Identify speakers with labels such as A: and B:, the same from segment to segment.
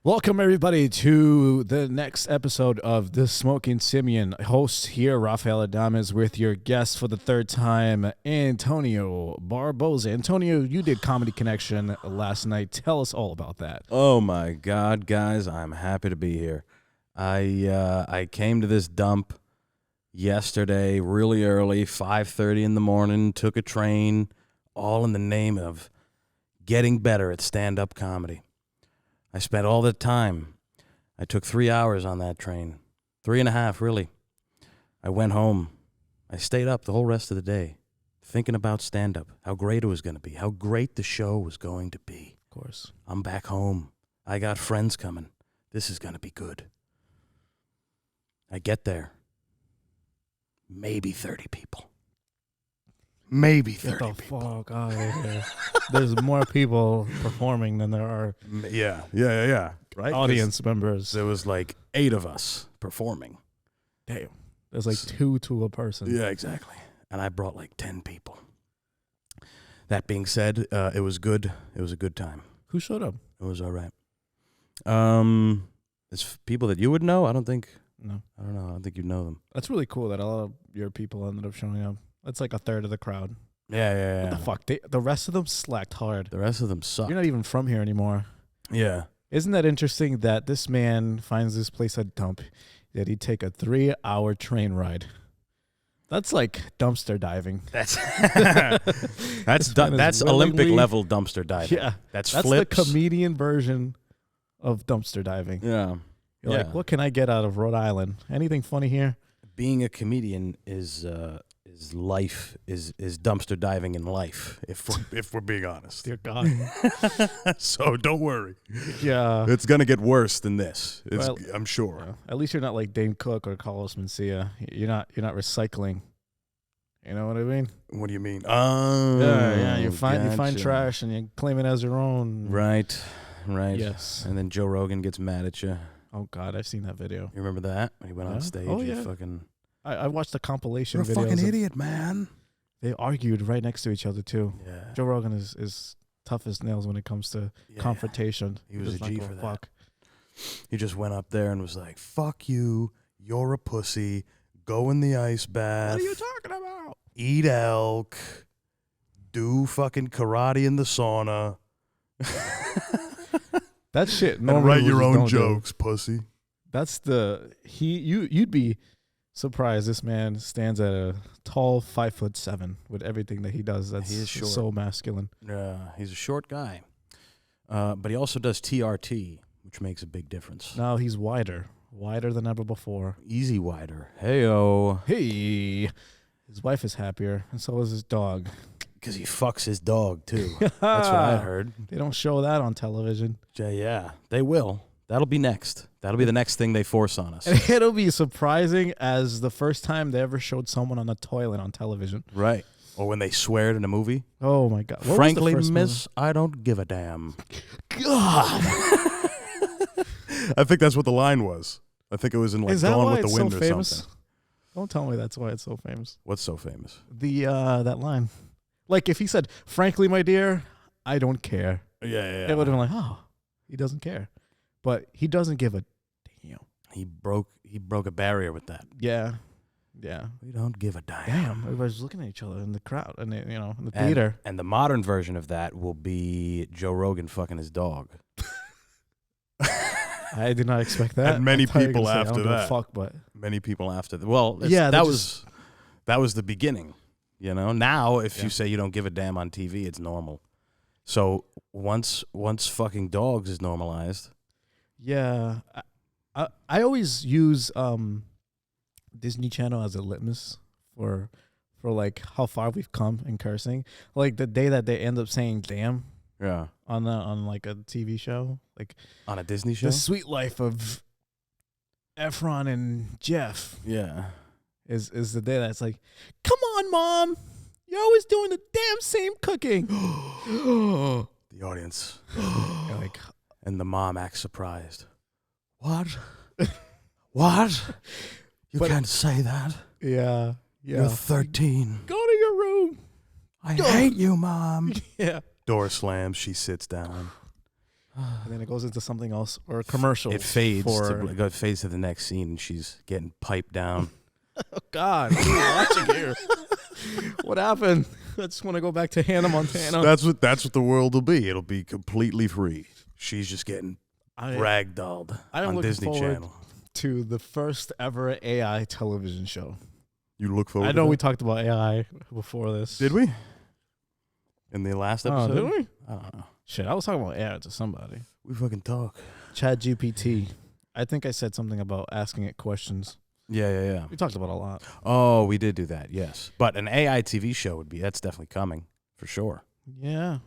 A: Welcome, everybody, to the next episode of The Smoking Simian. Host here, Rafael Adames, with your guest for the third time, Antonio Barboza. Antonio, you did Comedy Connection last night. Tell us all about that.
B: Oh, my God, guys. I'm happy to be here. I came to this dump yesterday really early, 5:30 in the morning, took a train, all in the name of getting better at stand-up comedy. I spent all the time. I took 3 hours on that train. 3.5, really. I went home. I stayed up the whole rest of the day thinking about stand-up, how great it was going to be, how great the show was going to be.
A: Of course.
B: I'm back home. I got friends coming. This is going to be good. I get there. Maybe 30 people. Maybe 30
A: Get the
B: people.
A: fuck out of here. There's more people performing than there are
B: Yeah. Right?
A: audience members.
B: There was like 8 of us performing.
A: Damn. There's like 2 to a person.
B: Yeah, exactly. And I brought like 10 people. That being said, it was good. It was a good time.
A: Who showed up?
B: It was all right. It's people that you would know. I don't know. I don't think you'd know them.
A: That's really cool that a lot of your people ended up showing up. That's like a third of the crowd.
B: Yeah.
A: What the fuck? The rest of them slacked hard.
B: The rest of them suck.
A: You're not even from here anymore.
B: Yeah.
A: Isn't that interesting that this man finds this place a dump, that he'd take a 3-hour train ride? That's like dumpster diving.
B: That's
A: This man is
B: that's
A: willingly-
B: Olympic level dumpster diving.
A: Yeah.
B: That's
A: That's
B: flips.
A: the comedian version of dumpster diving.
B: Yeah.
A: You're
B: Yeah.
A: like, what can I get out of Rhode Island? Anything funny here?
B: Being a comedian is life is dumpster diving in life. If we're being honest.
A: Dear God.
B: So don't worry.
A: Yeah.
B: It's gonna get worse than this.
A: Well,
B: I'm sure.
A: Yeah. At least you're not like Dane Cook or Carlos Mencia. You're not recycling. You know what I mean?
B: What do you mean? Oh,
A: Yeah. You find
B: gotcha.
A: trash and you claim it as your own.
B: Right.
A: Yes.
B: And then Joe Rogan gets mad at you.
A: Oh God, I've seen that video.
B: You remember that? When he went
A: Yeah?
B: on stage
A: Oh,
B: and
A: yeah.
B: fucking...
A: I watched the compilation
B: You're a
A: videos.
B: fucking idiot, man.
A: They argued right next to each other too. Yeah. Joe Rogan is tough as nails when it comes to confrontation.
B: He was
A: does
B: a
A: not
B: G
A: give
B: for that.
A: fuck.
B: He just went up there and was like, fuck you, you're a pussy, go in the ice bath.
A: What are you talking about?
B: Eat elk, do fucking karate in the sauna.
A: That shit.
B: And
A: Normal
B: write your
A: losers
B: own
A: don't do.
B: jokes, pussy.
A: That's you'd be surprised. This man stands at a tall 5'7" with everything that he does. That's
B: He is short.
A: so masculine.
B: He's a short guy. But he also does TRT, which makes a big difference.
A: Now he's wider than ever before.
B: Easy wider. Hey-o.
A: Hey, his wife is happier, and so is his dog.
B: Because he fucks his dog, too. That's what I heard.
A: They don't show that on television.
B: Yeah, they will. That'll be next. That'll be the next thing they force on us.
A: And it'll be surprising as the first time they ever showed someone on the toilet on television.
B: Right. Or when they swear it in a movie.
A: Oh my God! What was the
B: Frankly,
A: first
B: miss, I don't give a damn.
A: God,
B: I think that's what the line was. I think it was in like
A: is that
B: Gone
A: why
B: with the
A: it's
B: Wind
A: so
B: or
A: famous?
B: something.
A: Don't tell me that's why it's so famous.
B: What's so famous?
A: The that line, like if he said, "Frankly, my dear, I don't care,"
B: Yeah.
A: it would have been like, "Oh, he doesn't care," but he doesn't give a damn.
B: He broke a barrier with that.
A: Yeah.
B: We don't give a damn.
A: Damn, everybody's looking at each other in the crowd, and in the theater.
B: And the modern version of that will be Joe Rogan fucking his dog.
A: I did not expect that.
B: And many
A: I thought you were
B: people
A: gonna say, I
B: after
A: don't give a
B: that.
A: fuck, but
B: Many people after that. Well,
A: Yeah,
B: that
A: they
B: was the beginning. You know, now if
A: Yeah.
B: you say you don't give a damn on TV, it's normal. So once fucking dogs is normalized.
A: yeah, I always use Disney Channel as a litmus for like how far we've come in cursing. Like the day that they end up saying "damn"
B: Yeah.
A: on like a TV show, like
B: On a Disney show?
A: The Sweet Life of Efron and Jeff
B: Yeah.
A: is the day that's like, come on, Mom, you're always doing the damn same cooking.
B: The audience.
A: You're like,
B: And the mom acts surprised. What? What? You
A: But-
B: can't say that.
A: yeah.
B: You're 13.
A: Go to your room.
B: I hate you, Mom.
A: Yeah.
B: Door slams. She sits down.
A: and then it goes into something else or a commercial.
B: It fades.
A: For...
B: It fades to the next scene, and she's getting piped down.
A: Oh God, what are you watching here? What happened? I just want to go back to Hannah Montana.
B: That's what the world will be. It'll be completely free. She's just getting ragdolled on Disney Channel.
A: To the first ever AI television show.
B: You look forward.
A: I know we talked about AI before this.
B: Did we? In the last episode?
A: Did we?
B: I don't know.
A: Shit, I was talking about AI to somebody.
B: We fucking talk.
A: ChatGPT. I think I said something about asking it questions.
B: Yeah.
A: We talked about a lot.
B: Oh, we did do that, yes. But an AI TV show that's definitely coming, for sure.
A: Yeah.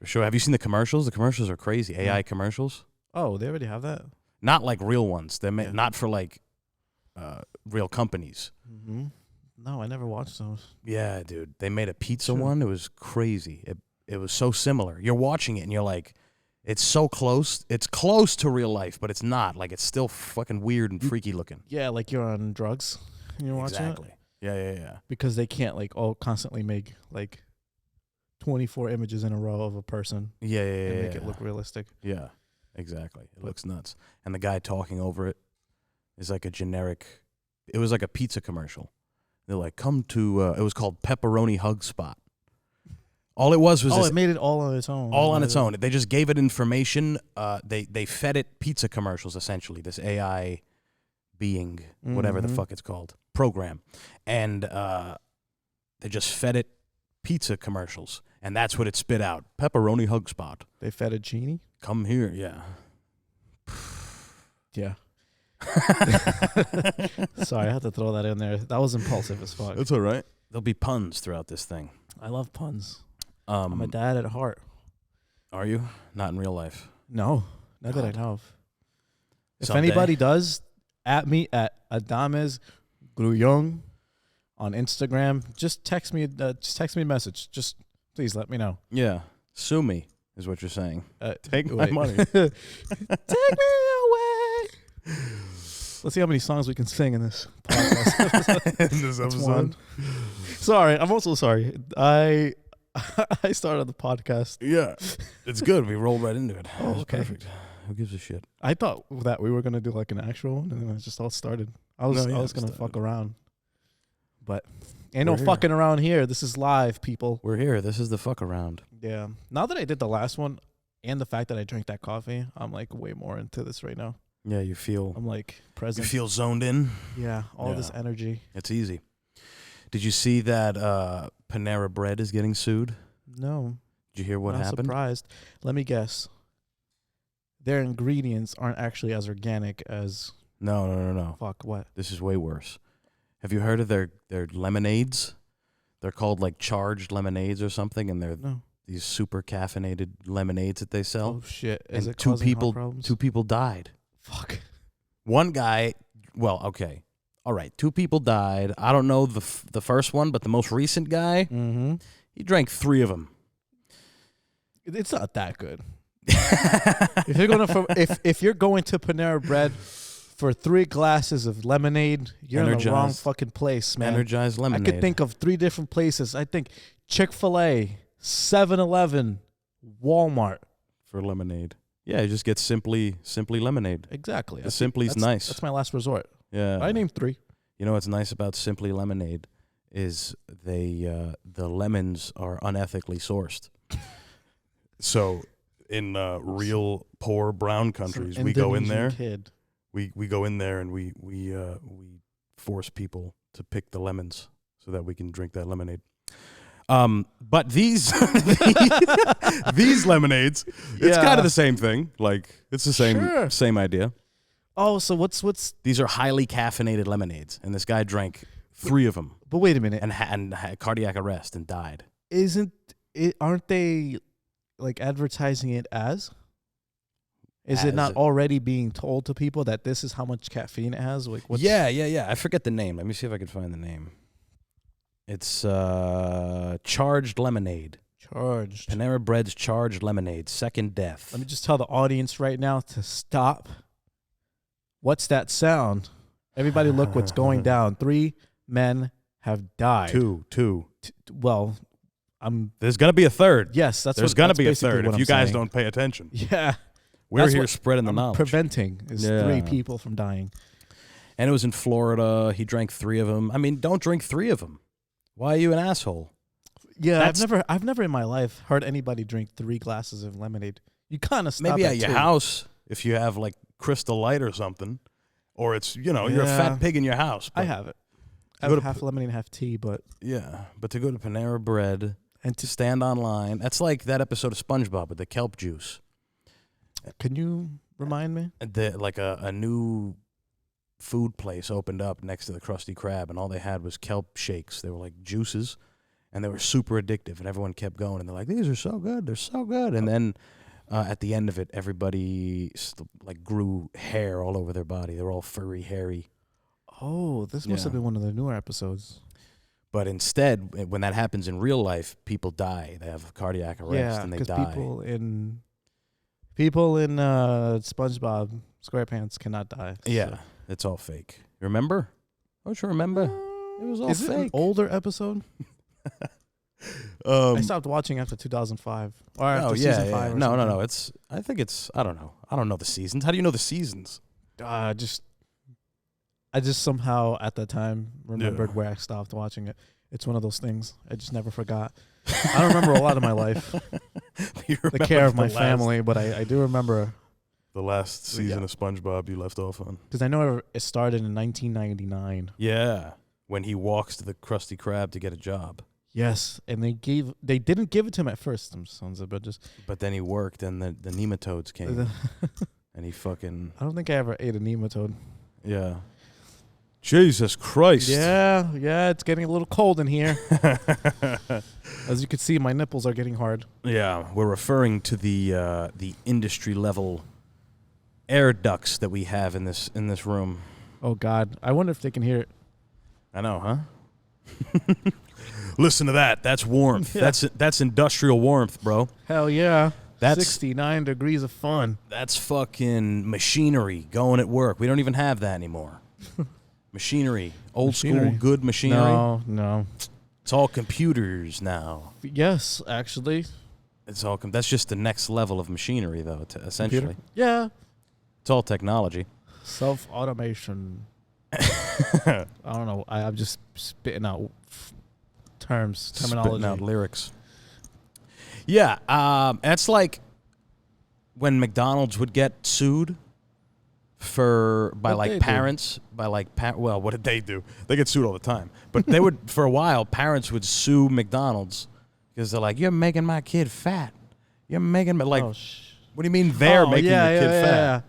B: For sure. Have you seen the commercials? The commercials are crazy. AI commercials.
A: Oh, they already have that?
B: Not like real ones. They're not for like real companies.
A: Mm-hmm. No, I never watched those.
B: Yeah, dude. They made a pizza one. It was crazy. It was so similar. You're watching it and you're like, it's so close. It's close to real life, but it's not. Like, it's still fucking weird and freaky looking.
A: Yeah, like you're on drugs and you're watching it.
B: Exactly. Yeah.
A: Because they can't like constantly make like 24 images in a row of a person.
B: Yeah.
A: And make it look realistic.
B: Yeah, exactly. It looks nuts. And the guy talking over it is like a generic. It was like a pizza commercial. They're like, come to. It was called Pepperoni Hug Spot. All it was
A: it made it all on its own.
B: All on its own. They just gave it information. They fed it pizza commercials, essentially, this AI being, whatever the fuck it's called, program. And they just fed it pizza commercials. And that's what it spit out. Pepperoni Hug Spot.
A: They fed a genie?
B: Come here, yeah.
A: Yeah. Sorry, I had to throw that in there. That was impulsive as fuck.
B: That's all right. There'll be puns throughout this thing.
A: I love puns. I'm a dad at heart.
B: Are you? Not in real life.
A: No, not that I know of. If
B: Someday.
A: anybody does, at me at Adames Grullon on Instagram, just text me a message. Just please let me know.
B: Yeah. Sue me is what you're saying. Take my
A: wait.
B: money.
A: Take me away. Let's see how many songs we can sing in this podcast.
B: In this episode.
A: Sorry, I'm also sorry. I started the podcast.
B: Yeah, it's good. We rolled right into it.
A: Oh,
B: It's
A: okay.
B: perfect. Who gives a shit?
A: I thought that we were gonna do like an actual one, and then it just all started. I was gonna fuck around, but ain't no fucking around here. This is live, people.
B: We're here. This is the fuck around.
A: Yeah. Now that I did the last one, and the fact that I drank that coffee, I'm like way more into this right now.
B: Yeah, you feel.
A: I'm like present.
B: You feel zoned in.
A: Yeah, all this energy.
B: It's easy. Did you see that Panera Bread is getting sued?
A: No.
B: Did you hear what
A: Not
B: happened?
A: Surprised. Let me guess. Their ingredients aren't actually as organic as.
B: No.
A: Fuck, what?
B: This is way worse. Have you heard of their lemonades? They're called like charged lemonades or something, and they're these super caffeinated lemonades that they sell.
A: Oh shit! Is
B: And
A: it causing heart problems?
B: two people died.
A: Fuck.
B: One guy. Well, okay. All right, 2 people died. I don't know the first one, but the most recent guy, he drank 3 of them.
A: It's not that good. if you're going to Panera Bread for 3 glasses of lemonade, you're in the wrong fucking place, man.
B: Energized lemonade.
A: I could think of 3 different places. I think Chick-fil-A, 7-Eleven, Walmart
B: for lemonade. Yeah, you just get simply lemonade.
A: Exactly.
B: The Simply's nice.
A: That's my last resort.
B: Yeah.
A: I named 3.
B: You know what's nice about Simply Lemonade is the lemons are unethically sourced. So in real poor brown countries, we go in there. We go in there and we force people to pick the lemons so that we can drink that lemonade. But these these lemonades, it's kind of the same thing. Like it's the same idea.
A: Oh, so what's
B: these are highly caffeinated lemonades, and this guy drank 3 of them.
A: But wait a minute,
B: and had cardiac arrest and died.
A: Aren't they like advertising it as? Is it not
B: it?
A: already being told to people that this is how much caffeine it has? Like
B: Yeah. I forget the name. Let me see if I can find the name. It's charged lemonade.
A: Charged.
B: Panera Bread's charged lemonade. Second death.
A: Let me just tell the audience right now to stop. What's that sound? Everybody look what's going down. 3 men have died.
B: 2.
A: Well,
B: there's going to be a third.
A: Yes,
B: there's going to be a third if you guys don't pay attention.
A: Yeah.
B: We're
A: That's
B: here
A: what
B: spreading the
A: I'm
B: knowledge.
A: preventing is
B: Yeah.
A: 3 people from dying.
B: And it was in Florida. He drank 3 of them. I mean, don't drink 3 of them. Why are you an asshole?
A: Yeah, I've never in my life heard anybody drink 3 glasses of lemonade. You kind of stop
B: Maybe at
A: at
B: your
A: 2.
B: house if you have like Crystal Light or something, or it's you're a
A: Yeah.
B: fat pig in your house.
A: I
B: but-
A: have it. I
B: go
A: have
B: to
A: half lemonade and half tea, but
B: Yeah, but to go to Panera Bread
A: and
B: to stand online, that's like that episode of SpongeBob with the kelp juice.
A: can you remind me?
B: Like a new food place opened up next to the Krusty Krab, and all they had was kelp shakes. They were like juices, and they were super addictive, and everyone kept going, and they're like, these are so good, they're so good. And then at the end of it, everybody like grew hair all over their body. They were all furry, hairy.
A: Oh, this must have
B: Yeah.
A: been one of the newer episodes.
B: But instead, when that happens in real life, people die. They have cardiac arrest,
A: Yeah,
B: and they
A: because
B: die.
A: people in SpongeBob SquarePants cannot die.
B: Yeah, it's all fake. You remember? Don't you remember? It was all
A: Is it an
B: fake.
A: older episode? I stopped watching after 2005 or after season 5. Or
B: No.
A: something.
B: I think it's. I don't know. I don't know the seasons. How do you know the seasons?
A: I just somehow at that time remembered where I stopped watching it. It's one of those things I just never forgot. I don't remember a lot of my life, the care of my family, but I do remember
B: The last season of SpongeBob you left off on.
A: because I know it started in 1999.
B: Yeah, when he walks to the Krusty Krab to get a job.
A: Yes, and they didn't give it to him at first. Some sons of bitches.
B: But then he worked, and the nematodes came, and he fucking
A: I don't think I ever ate a nematode.
B: yeah. Jesus Christ.
A: Yeah, it's getting a little cold in here. As you can see, my nipples are getting hard.
B: Yeah, we're referring to the industry level air ducts that we have in this room.
A: Oh God, I wonder if they can hear it.
B: I know, huh? Listen to that. That's warmth.
A: Yeah.
B: That's industrial warmth, bro.
A: Hell yeah.
B: That's
A: 69 degrees of fun.
B: That's fucking machinery going at work. We don't even have that anymore. Machinery. Old
A: Machinery.
B: school good machinery.
A: No.
B: It's all computers now.
A: Yes, actually.
B: It's all that's just the next level of machinery though, essentially.
A: Computer? Yeah.
B: It's all technology.
A: Self-automation. I don't know. I'm just spitting out terminology.
B: Spitting out lyrics. Yeah, that's like when McDonald's would get sued by
A: What'd
B: like
A: they do?
B: parents, by like well, what did they do? They get sued all the time. But they would for a while parents would sue McDonald's because they're like, "You're making my kid fat. You're making me like
A: Oh,
B: what do you mean they're making your kid fat?"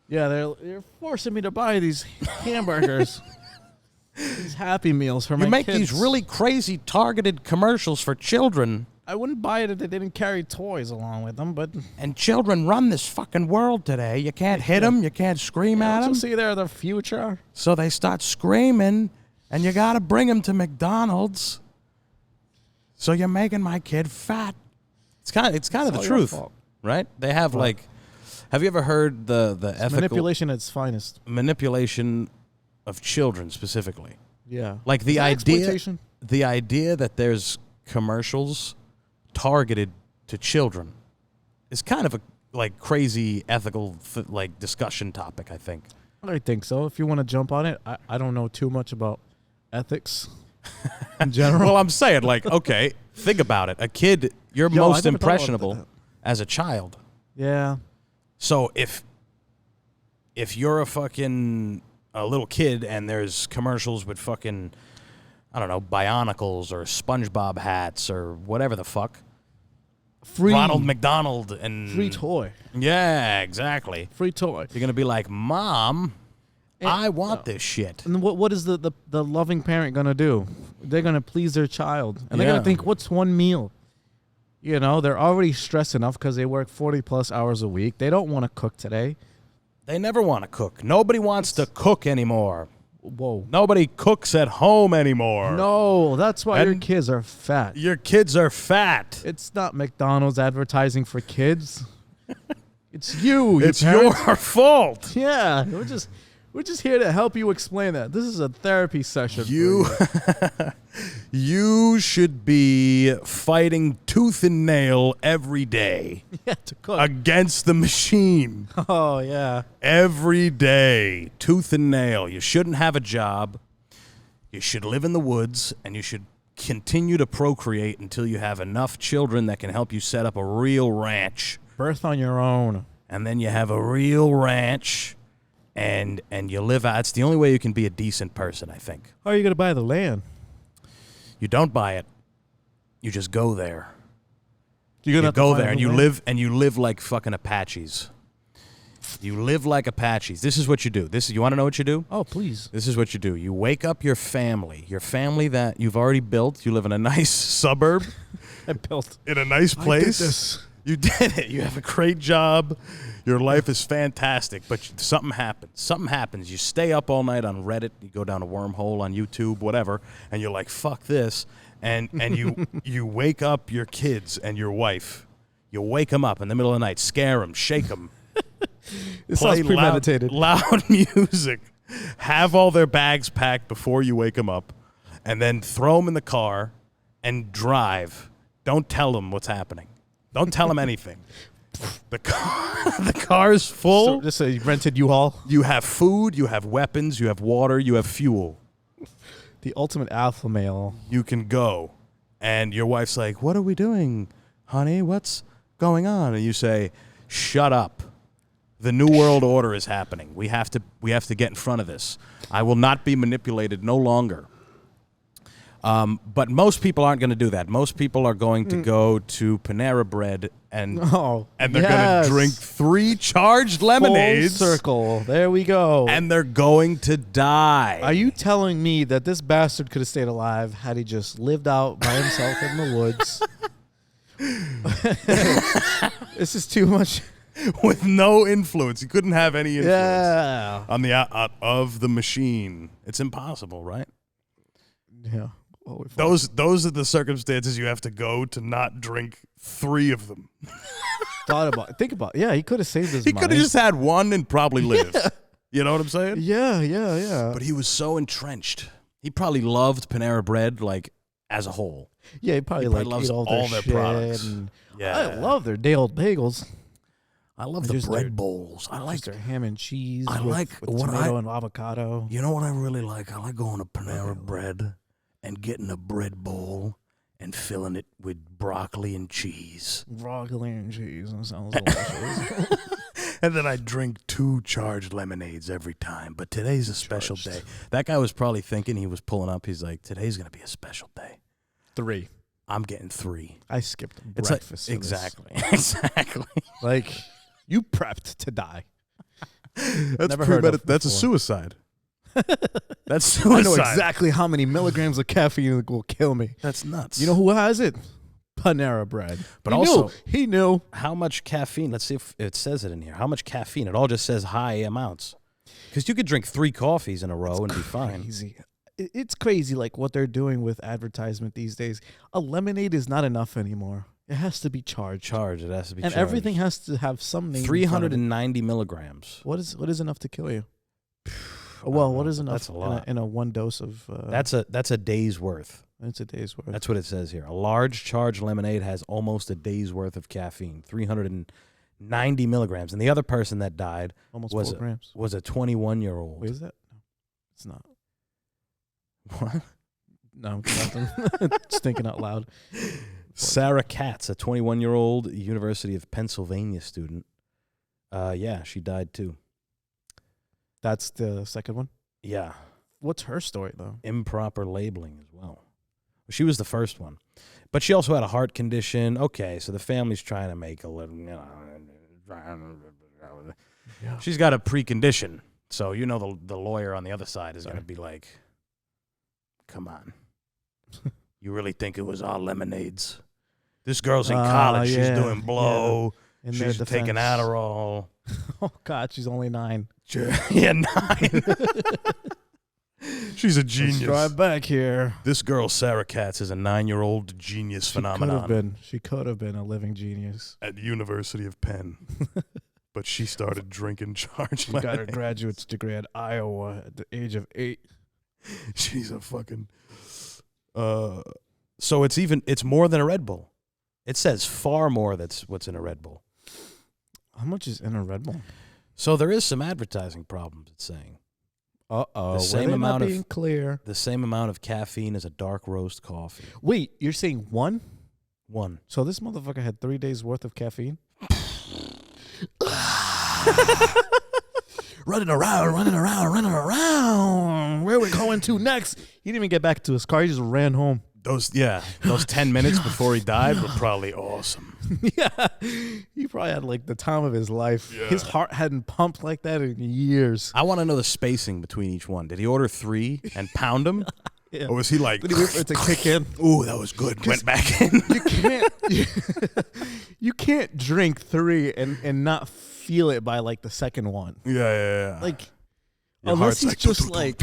A: Yeah, they're forcing me to buy these hamburgers. These Happy Meals for my
B: You make
A: kids.
B: these really crazy targeted commercials for children.
A: I wouldn't buy it if they didn't carry toys along with them, but
B: And children run this fucking world today. You can't hit them. You can't scream at
A: don't
B: them.
A: you see they're the future?
B: So they start screaming, and you got to bring them to McDonald's. So you're making my kid fat. It's kind of the
A: all your
B: truth,
A: fault.
B: right? They have like, have you ever heard the ethical
A: Manipulation at its finest.
B: manipulation of children specifically?
A: Yeah.
B: Like the
A: Is that
B: idea,
A: exploitation?
B: the idea that there's commercials targeted to children is kind of a like crazy ethical like discussion topic, I think.
A: I think so. If you want to jump on it, I don't know too much about ethics in general.
B: Well, I'm saying like, okay, think about it. A kid, you're
A: Yo, I
B: most
A: never thought about
B: impressionable
A: that.
B: as a child.
A: Yeah.
B: So if you're a little kid and there's commercials with fucking, I don't know, Bionicles or SpongeBob hats or whatever the fuck.
A: Free
B: Ronald McDonald and
A: free toy.
B: Yeah, exactly.
A: Free toy.
B: You're gonna be like, Mom,
A: And-
B: I want this shit.
A: And what is the loving parent gonna do? They're gonna please their child, and they're
B: Yeah.
A: gonna think, "What's one meal?" You know, they're already stressed enough because they work 40+ hours a week. They don't want to cook today.
B: They never want to cook. Nobody wants to cook anymore.
A: Whoa.
B: Nobody cooks at home anymore.
A: No, that's why your
B: And-
A: kids are fat.
B: Your kids are fat.
A: It's not McDonald's advertising for kids. It's you.
B: It's
A: parents.
B: your fault.
A: Yeah, We're just here to help you explain that. This is a therapy session.
B: You, you should be fighting tooth and nail every day
A: Yeah, to cook.
B: against the machine.
A: Oh, yeah.
B: Every day, tooth and nail. You shouldn't have a job. You should live in the woods, and you should continue to procreate until you have enough children that can help you set up a real ranch.
A: Birth on your own.
B: And then you have a real ranch, and you live out. It's the only way you can be a decent person, I think.
A: How are you going to buy the land?
B: You don't buy it. You just go there.
A: You're gonna
B: You
A: have to
B: go
A: find
B: there, and
A: the
B: you
A: land?
B: live like fucking Apaches. You live like Apaches. This is what you do. You want to know what you do?
A: Oh, please.
B: This is what you do. You wake up your family that you've already built. You live in a nice suburb,
A: I built.
B: in a nice place.
A: I did this.
B: You did it. You have a great job. Your life is fantastic, but something happens. Something happens. You stay up all night on Reddit. You go down a wormhole on YouTube, whatever, and you're like, fuck this. And you wake up your kids and your wife. You wake them up in the middle of the night, scare them, shake them.
A: This sounds premeditated.
B: Loud music. Have all their bags packed before you wake them up, and then throw them in the car and drive. Don't tell them what's happening. Don't tell them anything. The car's full.
A: So, just say you rented U-Haul.
B: You have food, you have weapons, you have water, you have fuel.
A: The ultimate alpha male.
B: You can go. And your wife's like, "What are we doing, honey? What's going on?" And you say, "Shut up. The New World Order is happening. We have to get in front of this. I will not be manipulated no longer." But most people aren't going to do that. Most people are going to go to Panera Bread and they're going to drink 3 charged lemonades.
A: Full circle. There we go.
B: And they're going to die.
A: Are you telling me that this bastard could have stayed alive had he just lived out by himself in the woods? This is too much.
B: With no influence. He couldn't have any influence
A: Yeah.
B: on the of the machine. It's impossible, right?
A: Yeah. Well,
B: Those are the circumstances you have to go to not drink 3 of them.
A: think about it. Yeah, he could have saved his
B: He
A: money.
B: could have just had one and probably lived. You know what I'm saying?
A: Yeah.
B: But he was so entrenched. He probably loved Panera Bread like as a whole.
A: Yeah, he probably
B: loves
A: ate all
B: their
A: shit
B: products.
A: and
B: Yeah.
A: I love their day-old bagels.
B: I love the
A: Just their-
B: bread bowls. I like
A: Just their ham and cheese
B: I
A: with,
B: like
A: with
B: what
A: tomato and avocado.
B: You know what I really like? I like going to Panera Bread and getting a bread bowl and filling it with broccoli and cheese.
A: Broccoli and cheese. That sounds delicious.
B: And then I drink 2 charged lemonades every time. But today's a special day. That guy was probably thinking, he was pulling up. He's like, today's going to be a special day.
A: 3.
B: I'm getting 3.
A: I skipped
B: It's
A: breakfast.
B: like, exactly. Exactly.
A: Like, you prepped to die.
B: That's
A: Never heard of
B: That's a
A: before.
B: suicide. That's suicide.
A: I know exactly how many milligrams of caffeine will kill me.
B: That's nuts.
A: You know who has it? Panera Bread.
B: But
A: He
B: also-
A: knew. He knew.
B: how much caffeine? Let's see if it says it in here. How much caffeine? It all just says high amounts. Because you could drink 3 coffees in a row and be fine.
A: Crazy. It's crazy, like what they're doing with advertisement these days. A lemonade is not enough anymore. It has to be charged.
B: It has to be
A: And
B: charged.
A: everything has to have some name. in front of it.
B: 390 milligrams.
A: What is enough to kill you? Well, what is enough?
B: That's a lot.
A: in a one dose of.
B: That's a day's worth.
A: It's a day's worth.
B: That's what it says here. A large charged lemonade has almost a day's worth of caffeine, 390 milligrams. And the other person that died
A: almost
B: was
A: 4 grams.
B: was a 21-year-old.
A: Wait, is that? No, it's not.
B: What?
A: No, nothing. Just thinking out loud.
B: Sarah Katz, a 21-year-old University of Pennsylvania student. Yeah, she died too.
A: That's the second one.
B: Yeah.
A: What's her story though?
B: Improper labeling as well. She was the first one. But she also had a heart condition. Okay, so the family's trying to make a little,
A: Yeah.
B: She's got a precondition. So, you know, the lawyer on the other side is going to be like, come on. You really think it was all lemonades? This girl's in college.
A: Yeah,
B: She's doing blow.
A: In their
B: She's taking
A: defense.
B: Adderall.
A: Oh God, she's only 9.
B: Yeah, 9. She's a
A: Let's
B: genius.
A: drive back here.
B: This girl, Sarah Katz, is a 9-year-old genius phenomenon
A: She could have been a living genius.
B: at the University of Penn. but she started drinking charged
A: She got her
B: lemonade.
A: graduate's degree at Iowa at the age of 8.
B: She's a fucking. So it's more than a Red Bull. It says far more that's what's in a Red Bull.
A: How much is in a Red Bull?
B: So there is some advertising problems. It's saying
A: Uh-oh.
B: The same amount of-
A: being clear.
B: the same amount of caffeine as a dark roast coffee.
A: Wait, you're saying 1?
B: 1.
A: So this motherfucker had 3 days worth of caffeine? running around. Where are we going to next? He didn't even get back to his car. He just ran home.
B: Those 10 minutes before he died were probably awesome.
A: Yeah. He probably had like the time of his life.
B: Yeah.
A: His heart hadn't pumped like that in years.
B: I want to know the spacing between each one. Did he order 3 and pound them?
A: Yeah.
B: Or was he like,
A: Did he wait for it to kick in?
B: ooh, that was good. Went back in.
A: You can't drink 3 and not feel it by like the second one.
B: Yeah.
A: Like,
B: Your
A: unless
B: heart's
A: he's just like,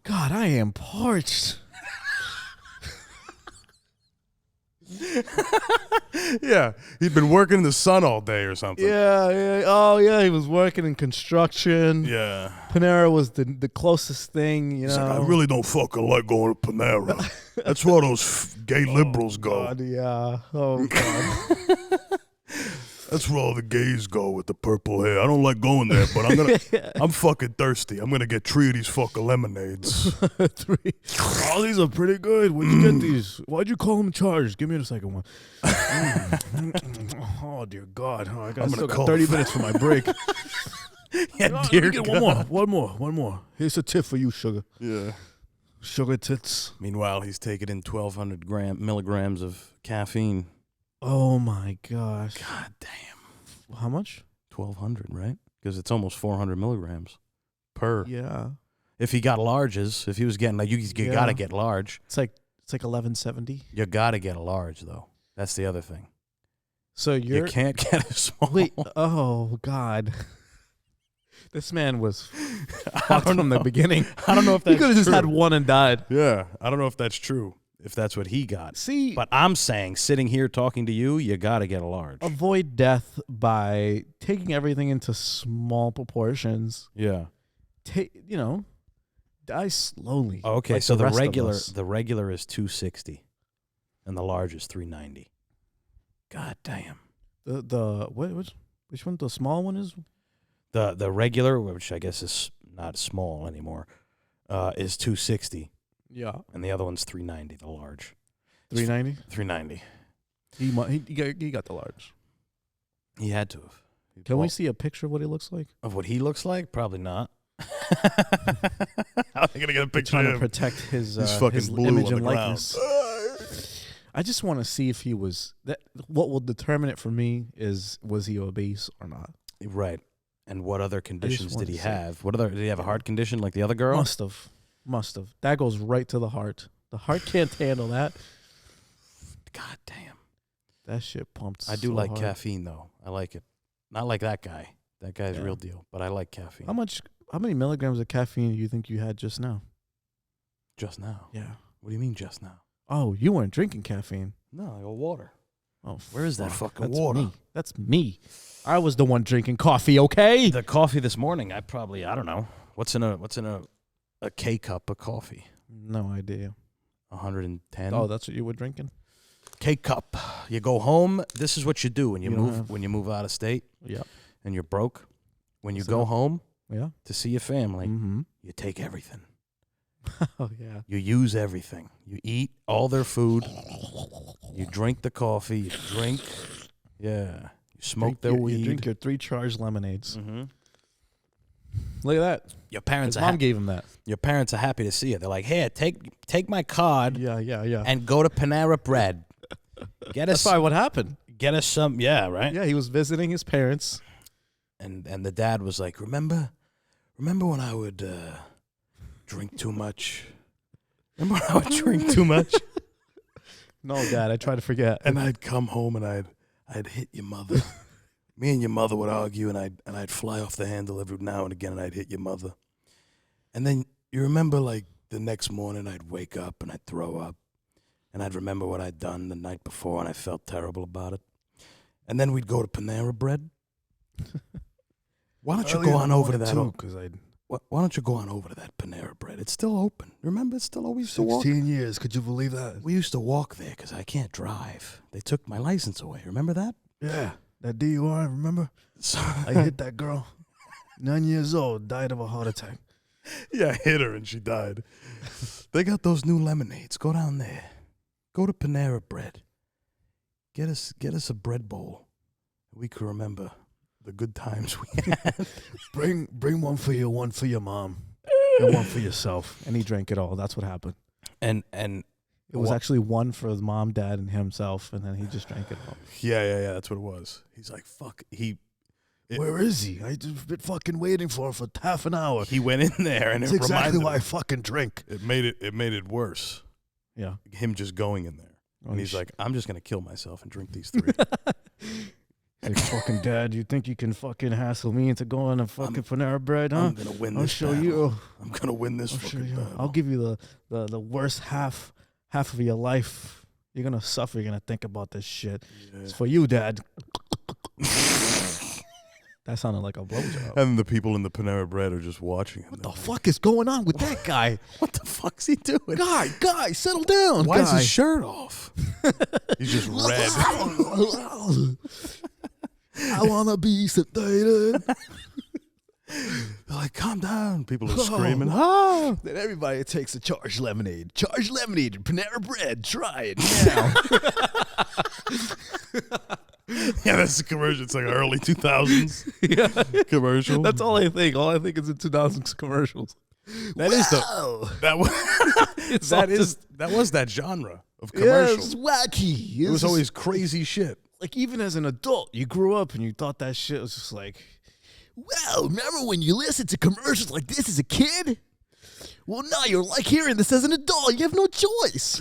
A: God, I am parched.
B: Yeah, he'd been working in the sun all day or something.
A: Yeah. Oh, yeah. He was working in construction.
B: Yeah.
A: Panera was the closest thing, you know.
B: He's like, I really don't fucking like going to Panera. That's where those gay liberals go.
A: God, yeah. Oh, God.
B: That's where all the gays go with the purple hair. I don't like going there, but I'm fucking thirsty. I'm gonna get 3 of these fucking lemonades.
A: 3. Oh, these are pretty good. Where'd you get these? Why'd you call them charged? Give me the second one. Oh, dear God. Oh, I still got 30 minutes for my break.
B: Yeah,
A: Oh,
B: dear
A: let me get
B: God.
A: one more. Here's a tip for you, sugar.
B: Yeah.
A: Sugar tits.
B: Meanwhile, he's taking in 1,200 milligrams of caffeine.
A: Oh, my gosh.
B: God damn.
A: How much?
B: 1,200, right? Because it's almost 400 milligrams per.
A: Yeah.
B: If he got larges, if he was getting like you
A: Yeah.
B: gotta get large.
A: It's like 1170.
B: You gotta get a large though. That's the other thing.
A: So
B: You can't get a small.
A: Wait. Oh, God. This man was
B: I
A: fucked
B: don't
A: from
B: know.
A: the beginning.
B: I don't know if
A: He
B: that's
A: could have just
B: true.
A: had one and died.
B: Yeah, I don't know if that's true. If that's what he got.
A: See,
B: But I'm saying, sitting here talking to you, you got to get a large.
A: avoid death by taking everything into small proportions.
B: Yeah.
A: Die slowly.
B: Okay,
A: like
B: so the
A: rest of
B: regular
A: us.
B: is 260, and the large is 390. God damn.
A: Which one? The small one is.
B: The regular, which I guess is not small anymore, is 260,
A: Yeah.
B: and the other one's 390. The large.
A: 390.
B: 390.
A: He got the large.
B: He had to have.
A: Can we see a picture of what he looks like?
B: Of what he looks like? Probably not. How are they gonna get a picture
A: Trying
B: of
A: to
B: him?
A: protect his
B: fucking
A: his
B: blue
A: image
B: on the
A: and likeness.
B: ground.
A: I just want to see if he was that. What will determine it for me is was he obese or not?
B: Right. And what other conditions
A: wanted
B: did he
A: to see.
B: have? Did he have a heart condition like the other girl?
A: Must have. That goes right to the heart. The heart can't handle that.
B: God damn.
A: That shit pumped.
B: I do
A: so
B: like
A: hard.
B: caffeine though. I like it. Not like that guy. That guy's
A: Yeah.
B: real deal. But I like caffeine.
A: How many milligrams of caffeine do you think you had just now?
B: Just now.
A: Yeah.
B: What do you mean just now?
A: Oh, you weren't drinking caffeine.
B: No, I got water.
A: Oh,
B: Where is that
A: fuck.
B: fucking
A: That's
B: water?
A: Me. That's me. I was the one drinking coffee. Okay.
B: The coffee this morning, I don't know. What's in a K cup of coffee?
A: No idea.
B: 110.
A: Oh, that's what you were drinking.
B: K cup. You go home. This is what you do when you
A: You don't
B: move
A: have-
B: when you move out of state
A: Yeah.
B: and you're broke. When you
A: So-
B: go home
A: Yeah.
B: to see your family,
A: Mm-hmm.
B: you take everything.
A: Oh yeah.
B: You use everything. You eat all their food. You drink the coffee. You drink. Yeah. You smoke their weed.
A: You drink your 3 charged lemonades.
B: Mm-hmm.
A: Look at that.
B: Your parents
A: His
B: are
A: mom gave him that.
B: your parents are happy to see it. They're like, "Here, take my card
A: Yeah.
B: and go to Panera Bread. Get
A: That's
B: us
A: probably what happened.
B: get us some." Yeah, right.
A: Yeah, he was visiting his parents.
B: And the dad was like, "Remember when I would drink too much? Remember when I would drink too much?
A: No, Dad, I try to forget.
B: And I'd come home and I'd hit your mother. Me and your mother would argue, and I'd fly off the handle every now and again, and I'd hit your mother. And then you remember, like, the next morning I'd wake up and I'd throw up, and I'd remember what I'd done the night before, and I felt terrible about it. And then we'd go to Panera Bread, Why don't you go on over to that?
A: Because
B: Why don't you go on over to that Panera Bread? It's still open. Remember, it's still always to walk.
A: 16 years. Could you believe that?
B: We used to walk there because I can't drive. They took my license away. Remember that?
A: Yeah, that DUI. Remember? I hit that girl. 9 years old, died of a heart attack.
B: Yeah, I hit her and she died. They got those new lemonades. Go down there. Go to Panera Bread. Get us a bread bowl. We could remember the good times we had.
A: Bring one for you, one for your mom, and one for yourself. And he drank it all. That's what happened.
B: And
A: it was actually one for his mom, dad, and himself, and then he just drank it all.
B: Yeah. That's what it was. He's like, fuck.
A: Where is he? I just been fucking waiting for half an hour.
B: He went in there, and
A: it's exactly why I fucking drink.
B: It made it worse.
A: Yeah,
B: him just going in there, and he's like, I'm just gonna kill myself and drink these 3.
A: Like, fucking dad, you think you can fucking hassle me into going to fucking Panera Bread, huh?
B: I'm gonna win this.
A: I'll show you.
B: I'm gonna win this fucking battle.
A: I'll give you the worst half of your life. You're gonna suffer. You're gonna think about this shit. Yeah. It's for you, Dad. That sounded like a blowjob.
B: And the people in the Panera Bread are just watching him.
A: What the fuck is going on with that guy?
B: What the fuck's he doing?
A: Guy, settle down.
B: Why is his shirt off? He's just red.
A: I wanna be sedated.
B: They're like, calm down. People are screaming. Oh.
A: Then everybody takes a charged lemonade. Charged lemonade and Panera Bread. Try it now.
B: Yeah, that's the commercial. It's like early 2000s commercial.
A: That's all I think. All I think is in 2000s commercials.
B: That was that genre of commercial.
A: Yeah, it's wacky.
B: It was always crazy shit.
A: Like, even as an adult, you grew up and you thought that shit was just like, well, remember when you listened to commercials like this as a kid? Well, now you're like hearing this as an adult. You have no choice.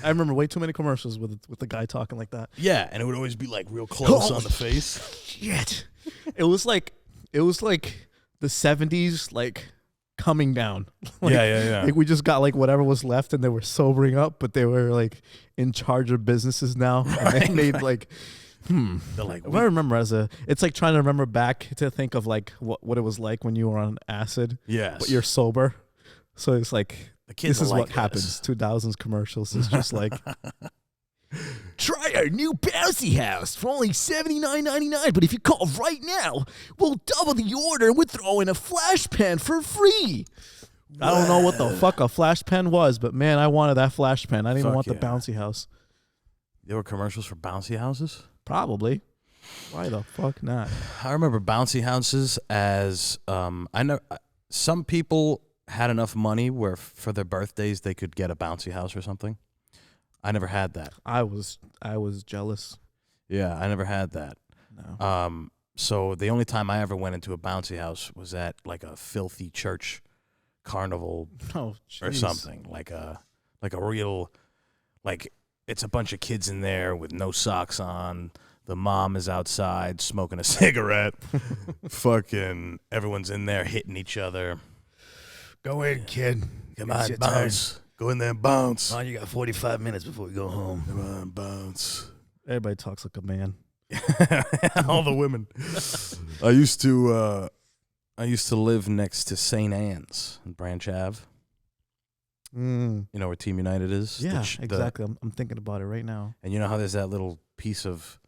A: I remember way too many commercials with the guy talking like that.
B: Yeah, and it would always be like real close on the face.
A: Shit. It was like the 70s, like, coming down. Like,
B: yeah.
A: Like, we just got like whatever was left and they were sobering up, but they were like in charge of businesses now.
B: Right,
A: and they made like, They're like, I remember it's like trying to remember back to think of like what it was like when you were on acid.
B: Yes.
A: But you're sober. So it's like, this is
B: like
A: what happens. 2000s commercials is just like, try our new bouncy house for only $79.99. But if you call right now, we'll double the order and we'll throw in a flash pen for free. I don't know what the fuck a flash pen was, but man, I wanted that flash pen. I didn't even want the bouncy house.
B: There were commercials for bouncy houses?
A: Probably. Why the fuck not?
B: I remember bouncy houses as some people had enough money where for their birthdays they could get a bouncy house or something. I never had that.
A: I was jealous.
B: Yeah, I never had that.
A: No.
B: So the only time I ever went into a bouncy house was at like a filthy church carnival or something. Like a real, like, it's a bunch of kids in there with no socks on. The mom is outside smoking a cigarette. Fucking everyone's in there hitting each other.
A: Go in, kid.
B: Come on, bounce. Go in there and bounce.
A: Oh, you got 45 minutes before we go home.
B: Come on, bounce.
A: Everybody talks like a man.
B: All the women. I used to live next to St. Anne's in Branch Ave. You know where Team United is?
A: Yeah, exactly. I'm thinking about it right now.
B: And you know how there's that little piece of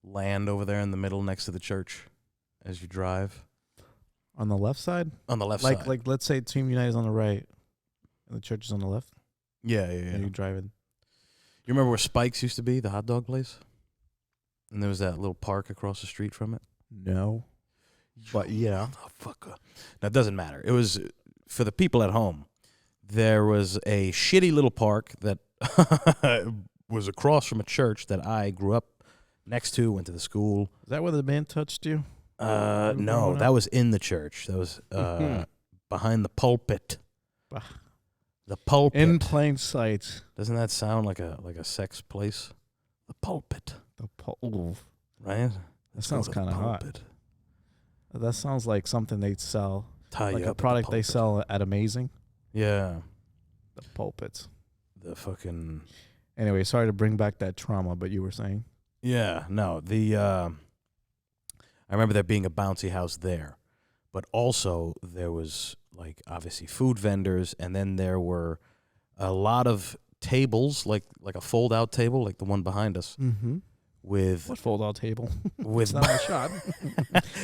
B: land over there in the middle next to the church as you drive?
A: On the left side?
B: On the left side.
A: Like, let's say Team United is on the right and the church is on the left?
B: Yeah.
A: And you drive in.
B: You remember where Spike's used to be, the hot dog place? And there was that little park across the street from it?
A: No. But yeah.
B: Motherfucker. Now, it doesn't matter. It was, for the people at home, there was a shitty little park that was across from a church that I grew up next to, went to the school.
A: Is that where the man touched you?
B: No, that was in the church. That was behind the pulpit. The pulpit.
A: In plain sight.
B: Doesn't that sound like a sex place? The pulpit. Right?
A: That sounds kind of hot. That sounds like something they'd sell. Like a product they sell at Amazing.
B: Yeah.
A: The pulpits.
B: The fucking...
A: Anyway, sorry to bring back that trauma, but you were saying?
B: Yeah, no. The I remember there being a bouncy house there. But also there was, like, obviously food vendors, and then there were a lot of tables, like a fold-out table, like the one behind us, with...
A: What fold-out table?
B: With
A: It's not my shot.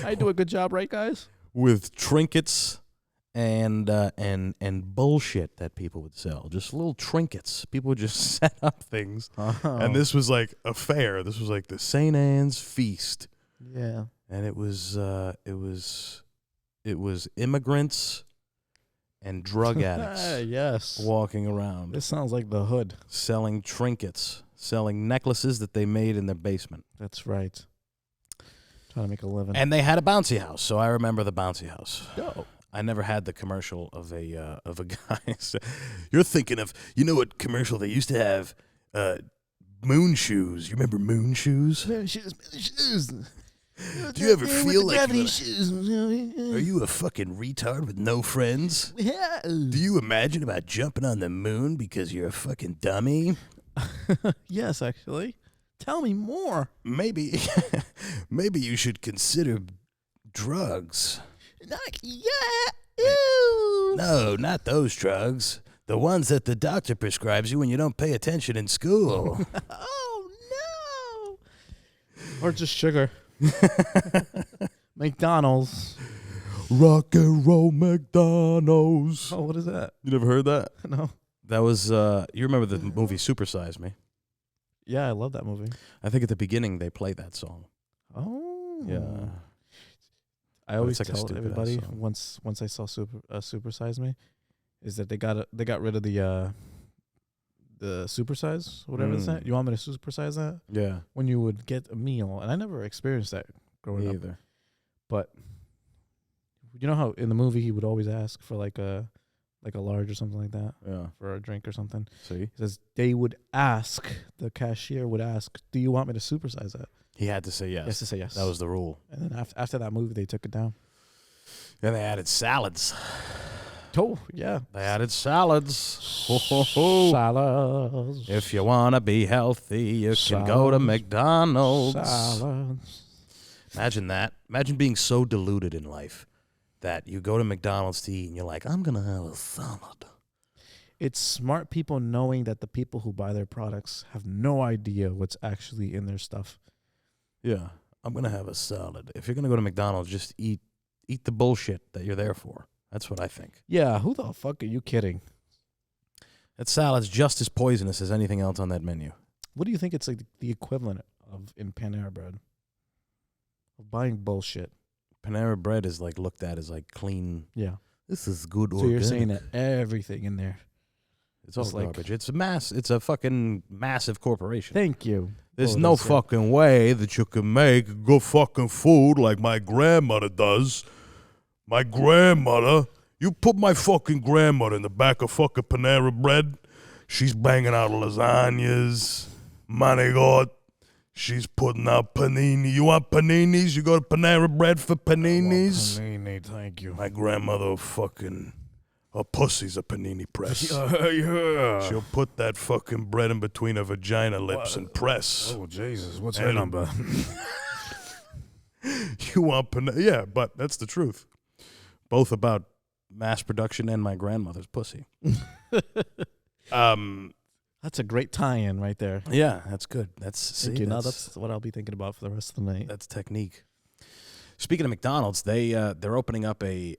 A: I do a good job, right, guys?
B: With trinkets and bullshit that people would sell. Just little trinkets. People would just set up things.
A: Oh.
B: And this was like a fair. This was like the St. Anne's Feast.
A: Yeah.
B: And it was immigrants and drug addicts
A: Yes.
B: walking around.
A: This sounds like the hood.
B: Selling trinkets, selling necklaces that they made in their basement.
A: That's right. Trying to make a living.
B: And they had a bouncy house, so I remember the bouncy house.
A: Dope.
B: I never had the commercial of a guy. You're thinking of, you know what commercial they used to have? Moon shoes. You remember moon shoes?
A: Moon shoes.
B: Do you ever feel like
A: shoes?
B: are you a fucking retard with no friends?
A: Yeah.
B: Do you imagine about jumping on the moon because you're a fucking dummy?
A: Yes, actually. Tell me more.
B: Maybe you should consider drugs.
A: Ew.
B: No, not those drugs. The ones that the doctor prescribes you when you don't pay attention in school.
A: Oh, no. Or just sugar. McDonald's.
B: Rock and roll McDonald's.
A: Oh, what is that?
B: You never heard that?
A: No.
B: That was, you remember the movie Super Size Me?
A: Yeah, I love that movie.
B: I think at the beginning they play that song.
A: Oh.
B: Yeah.
A: I always
B: it's like a
A: tell
B: stupid-ass
A: everybody
B: song.
A: once I saw Super Size Me, is that they got rid of the supersize, whatever it's that. You want me to supersize that?
B: Yeah.
A: When you would get a meal, and I never experienced that growing
B: Me
A: up.
B: either.
A: But you know how in the movie he would always ask for like a large or something like that
B: Yeah.
A: for a drink or something.
B: See?
A: He says the cashier would ask, "Do you want me to supersize that?"
B: He had to say yes.
A: Yes, to say yes.
B: That was the rule.
A: And then after that movie, they took it down.
B: And they added salads.
A: Oh, yeah.
B: They added salads. Ho, ho, ho.
A: Salads.
B: If you want to be healthy, you can go to
A: Salads.
B: McDonald's.
A: Salads.
B: Imagine that. Imagine being so deluded in life that you go to McDonald's to eat and you're like, I'm going to have a salad.
A: It's smart people knowing that the people who buy their products have no idea what's actually in their stuff.
B: Yeah, I'm going to have a salad. If you're going to go to McDonald's, just eat the bullshit that you're there for. That's what I think.
A: Yeah, who the fuck are you kidding?
B: That salad's just as poisonous as anything else on that menu.
A: What do you think it's like the equivalent of in Panera Bread? Of buying bullshit.
B: Panera Bread is like looked at as like clean.
A: Yeah.
B: This is good
A: So
B: organic.
A: you're saying that everything in there.
B: It's all
A: It's like-
B: garbage. It's a fucking massive corporation.
A: Thank you.
B: There's
A: Oh,
B: no
A: that's it.
B: fucking way that you can make good fucking food like my grandmother does. My grandmother, you put my fucking grandmother in the back of fucking Panera Bread, she's banging out lasagnas, manigot. She's putting out panini. You want paninis? You go to Panera Bread for paninis?
A: Panini, thank you.
B: My grandmother fucking, her pussy's a panini press.
A: Yeah.
B: She'll put that fucking bread in between her vagina lips and press.
A: Oh, Jesus. What's
B: her number? You want yeah, but that's the truth. Both about mass production and my grandmother's pussy.
A: That's a great tie-in right there.
B: Yeah, that's good. That's
A: Thank you. Now that's what I'll be thinking about for the rest of the night.
B: that's technique. Speaking of McDonald's, they're opening up a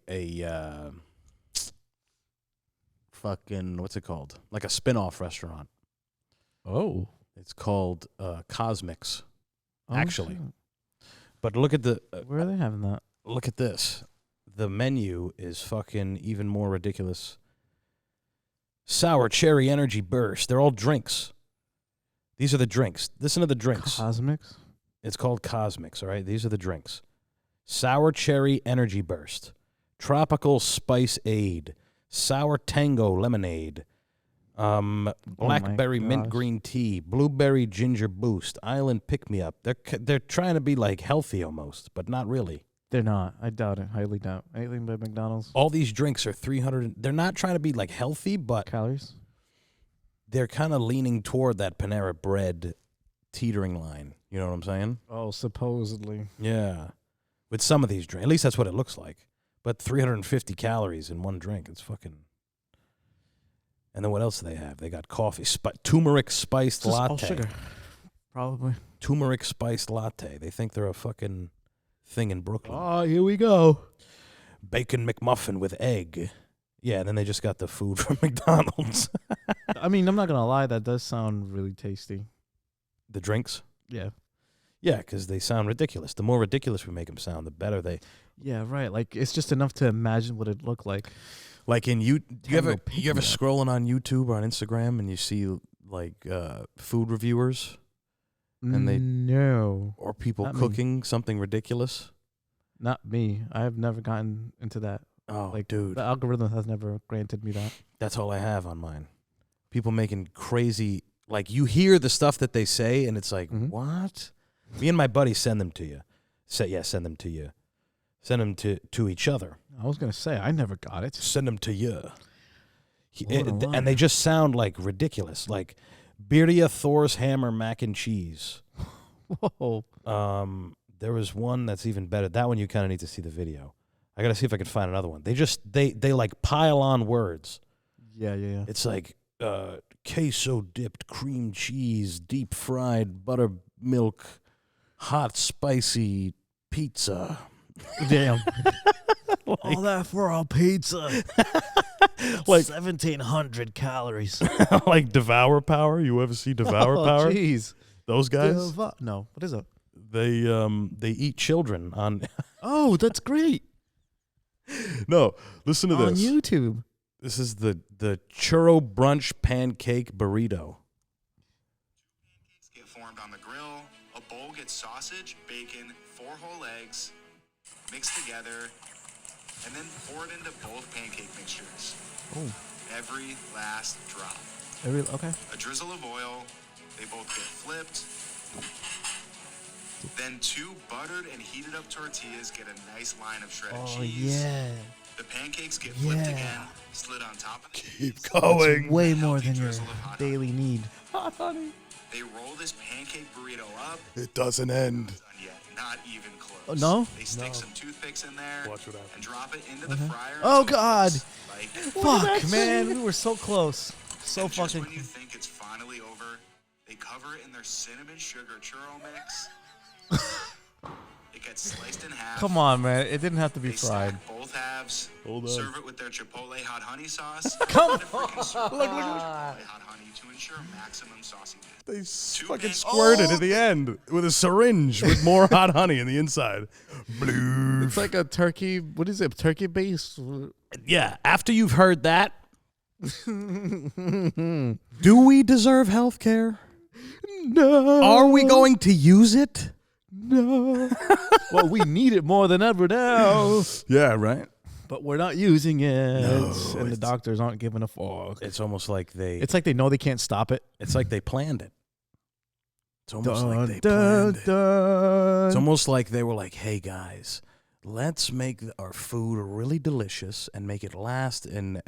B: fucking what's it called? Like a spin-off restaurant.
A: Oh.
B: It's called Cosmics. Actually.
A: shit.
B: But look at the
A: Where are they having that?
B: look at this. The menu is fucking even more ridiculous. Sour cherry energy burst. They're all drinks. These are the drinks. Listen to the drinks.
A: Cosmics?
B: It's called Cosmics, all right? These are the drinks. Sour cherry energy burst. Tropical spice aid. Sour tango lemonade. Blackberry mint
A: gosh.
B: green tea. Blueberry ginger boost. Island pick-me-up. They're trying to be like healthy almost, but not really.
A: They're not. I doubt it. Highly doubt. Anything by McDonald's?
B: All these drinks are 300. They're not trying to be like healthy, but
A: Calories?
B: they're kind of leaning toward that Panera Bread teetering line. You know what I'm saying?
A: Oh, supposedly.
B: Yeah. with some of these drinks. At least that's what it looks like. But 350 calories in one drink. It's fucking. And then what else do they have? They got coffee, turmeric spiced
A: Just
B: latte.
A: all sugar, probably.
B: Turmeric spiced latte. They think they're a fucking thing in Brooklyn.
A: Oh, here we go.
B: Bacon McMuffin with egg. Yeah, and then they just got the food from McDonald's.
A: I mean, I'm not gonna lie, that does sound really tasty.
B: The drinks?
A: Yeah.
B: Yeah, because they sound ridiculous. The more ridiculous we make them sound, the better they.
A: Yeah, right. Like, it's just enough to imagine what it'd look like.
B: Like in you ever
A: Tango
B: scrolling on YouTube or on Instagram and you see like food reviewers and they
A: no,
B: or people
A: not me.
B: cooking something ridiculous?
A: Not me. I've never gotten into that.
B: Oh,
A: Like,
B: dude,
A: the algorithm has never granted me that.
B: that's all I have on mine. People making crazy, like you hear the stuff that they say and it's like, what? Me and my buddy send them to you. Send them to you. Send them to each other.
A: I was gonna say I never got it.
B: Send them to you.
A: Lord alive.
B: And they just sound like ridiculous. Like Birria Thor's Hammer Mac and Cheese.
A: Whoa.
B: There was one that's even better. That one you kind of need to see the video. I got to see if I can find another one. They like pile on words.
A: Yeah.
B: It's like queso dipped cream cheese, deep fried buttermilk, hot spicy pizza.
A: Damn. All that for a pizza.
B: Like
A: 1,700 calories.
B: like Devour Power. You ever see Devour Power?
A: Jeez.
B: Those guys?
A: No. What is it?
B: They eat children on.
A: Oh, that's great.
B: No, listen to
A: On
B: this.
A: YouTube.
B: This is the churro brunch pancake burrito.
C: Pancakes get formed on the grill. A bowl gets sausage, bacon, 4 whole eggs, mixed together, and then poured into both pancake mixtures.
A: Oh.
C: Every last drop.
A: Okay.
C: A drizzle of oil. They both get flipped. Then 2 buttered and heated up tortillas get a nice line of shredded cheese.
A: Yeah.
C: The pancakes get flipped
A: Yeah.
C: again, slid on top of the
B: Keep
C: cheese.
B: going.
A: Way
C: A
A: more
C: healthy
A: than your
C: drizzle of hot
A: daily need.
C: They roll this pancake burrito up.
B: It doesn't end.
C: Done yet. Not even close.
A: Oh, no?
C: They stick some toothpicks in there
B: Watch what happens.
C: and drop it into the fryer.
A: Oh,
C: until it
A: God.
C: looks Like,
A: Fuck, man. We were so close. So
C: and just
A: fucking
C: when you think it's finally over, they cover it in their cinnamon sugar churro mix. It gets sliced in half.
A: Come on, man. It didn't have to be
C: They
A: fried.
C: stack both halves.
B: Hold on.
C: Serve it with their chipotle hot honey sauce.
A: Come
C: on. Look. Chipotle hot honey to ensure maximum sauciness.
B: They fucking
C: pancakes.
B: squirt it at the end with a syringe with more hot honey in the inside. Blue.
A: It's like a turkey. What is it? Turkey base?
B: Yeah, after you've heard that, do we deserve health care?
A: No.
B: Are we going to use it?
A: No. Well, we need it more than ever now.
B: Yeah, right.
A: But we're not using it.
B: No,
A: and the
B: it's-
A: doctors aren't giving a fuck.
B: It's almost like
A: It's like they know they can't stop it.
B: it's like they planned it. It's almost like they planned it. It's almost like they were like, "Hey guys, let's make our food really delicious and make it last in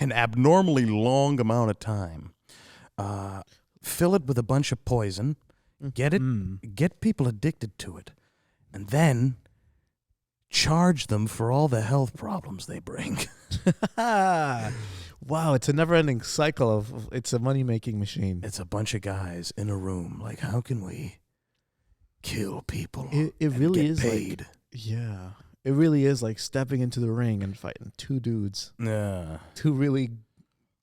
B: an abnormally long amount of time. Fill it with a bunch of poison, get people addicted to it, and then charge them for all the health problems they bring."
A: Wow, it's a never-ending cycle of it's a money-making machine.
B: It's a bunch of guys in a room. Like, how can we kill people?
A: It
B: and
A: really
B: get
A: is
B: paid.
A: like, yeah. It really is like stepping into the ring and fighting 2 dudes,
B: Yeah.
A: 2 really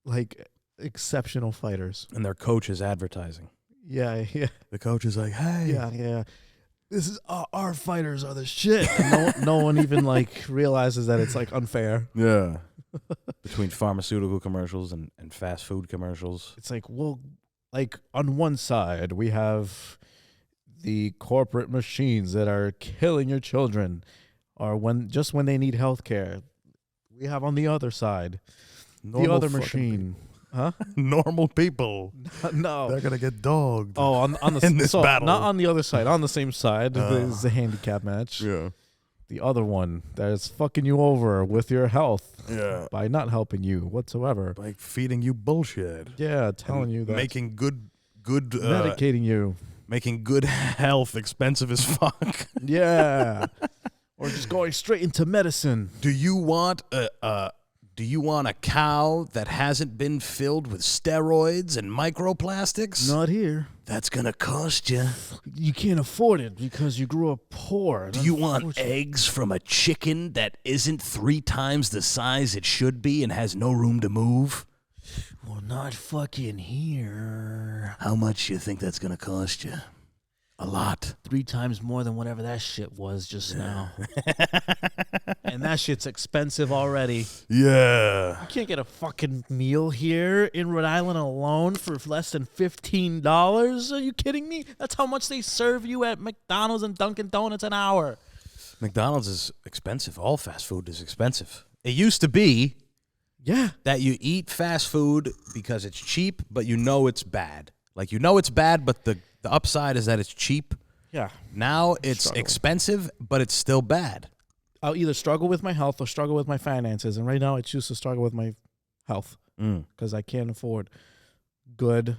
A: like exceptional fighters.
B: And their coach is advertising.
A: Yeah.
B: The coach is like, "Hey,
A: Yeah. This is our fighters are the shit. And no one even like realizes that it's like unfair.
B: yeah." Between pharmaceutical commercials and fast food commercials.
A: It's like, well, like on one side we have the corporate machines that are killing your children, or when they need health care. We have on the other side the other machine. Huh?
B: Normal people.
A: No.
B: They're gonna get dogged.
A: Oh, on the
B: in this battle.
A: not on the other side, on the same side. Is a handicap match.
B: Yeah.
A: The other one that is fucking you over with your health.
B: Yeah.
A: By not helping you whatsoever.
B: Like feeding you bullshit.
A: Yeah, telling you that.
B: Making good
A: medicating you.
B: making good health expensive as fuck.
A: Yeah. Or just going straight into medicine.
B: Do you want a cow that hasn't been filled with steroids and microplastics?
A: Not here.
B: That's gonna cost you.
A: You can't afford it because you grew up poor.
B: Do you want eggs from a chicken that isn't 3 times the size it should be and has no room to move?
A: Well, not fucking here.
B: How much you think that's gonna cost you? A lot.
A: 3 times more than whatever that shit was just now. And that shit's expensive already.
B: Yeah.
A: You can't get a fucking meal here in Rhode Island alone for less than $15. Are you kidding me? That's how much they serve you at McDonald's and Dunkin' Donuts an hour.
B: McDonald's is expensive. All fast food is expensive. It used to be that you eat fast food because it's cheap, but you know it's bad. Like, you know it's bad, but the upside is that it's cheap.
A: Yeah.
B: Now it's expensive, but it's still bad.
A: I'll either struggle with my health or struggle with my finances. And right now I choose to struggle with my health because I can't afford good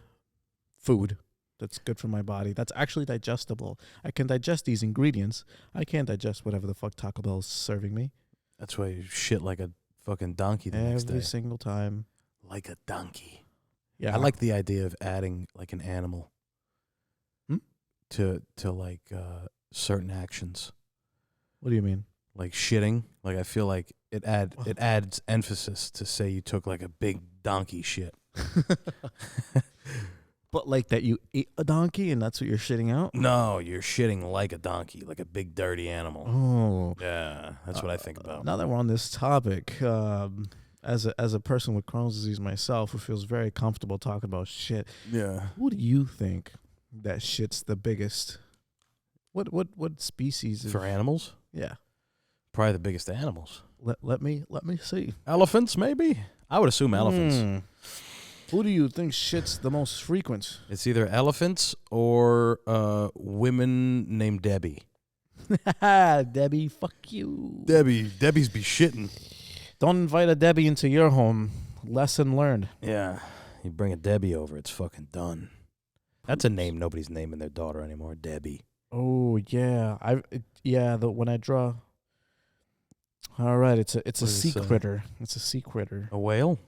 A: food that's good for my body. That's actually digestible. I can digest these ingredients. I can't digest whatever the fuck Taco Bell's serving me.
B: That's why you shit like a fucking donkey the next day.
A: Every single time.
B: Like a donkey.
A: Yeah.
B: I like the idea of adding like an animal to like certain actions.
A: What do you mean?
B: Like shitting. Like, I feel like it adds emphasis to say you took like a big donkey shit.
A: But like that you ate a donkey and that's what you're shitting out?
B: No, you're shitting like a donkey, like a big dirty animal.
A: Oh.
B: Yeah, that's what I think about.
A: Now that we're on this topic, as a person with Crohn's disease myself who feels very comfortable talking about shit, who do you think that shit's the biggest? What species
B: For animals?
A: Yeah.
B: Probably the biggest animals.
A: Let me see.
B: Elephants, maybe? I would assume elephants.
A: Who do you think shit's the most frequent?
B: It's either elephants or women named Debbie.
A: Debbie, fuck you.
B: Debbie's be shitting.
A: Don't invite a Debbie into your home. Lesson learned.
B: Yeah. You bring a Debbie over, it's fucking done. That's a name nobody's naming their daughter anymore, Debbie.
A: Oh, yeah. When I draw. All right, it's a sea critter. It's a sea critter.
B: A whale?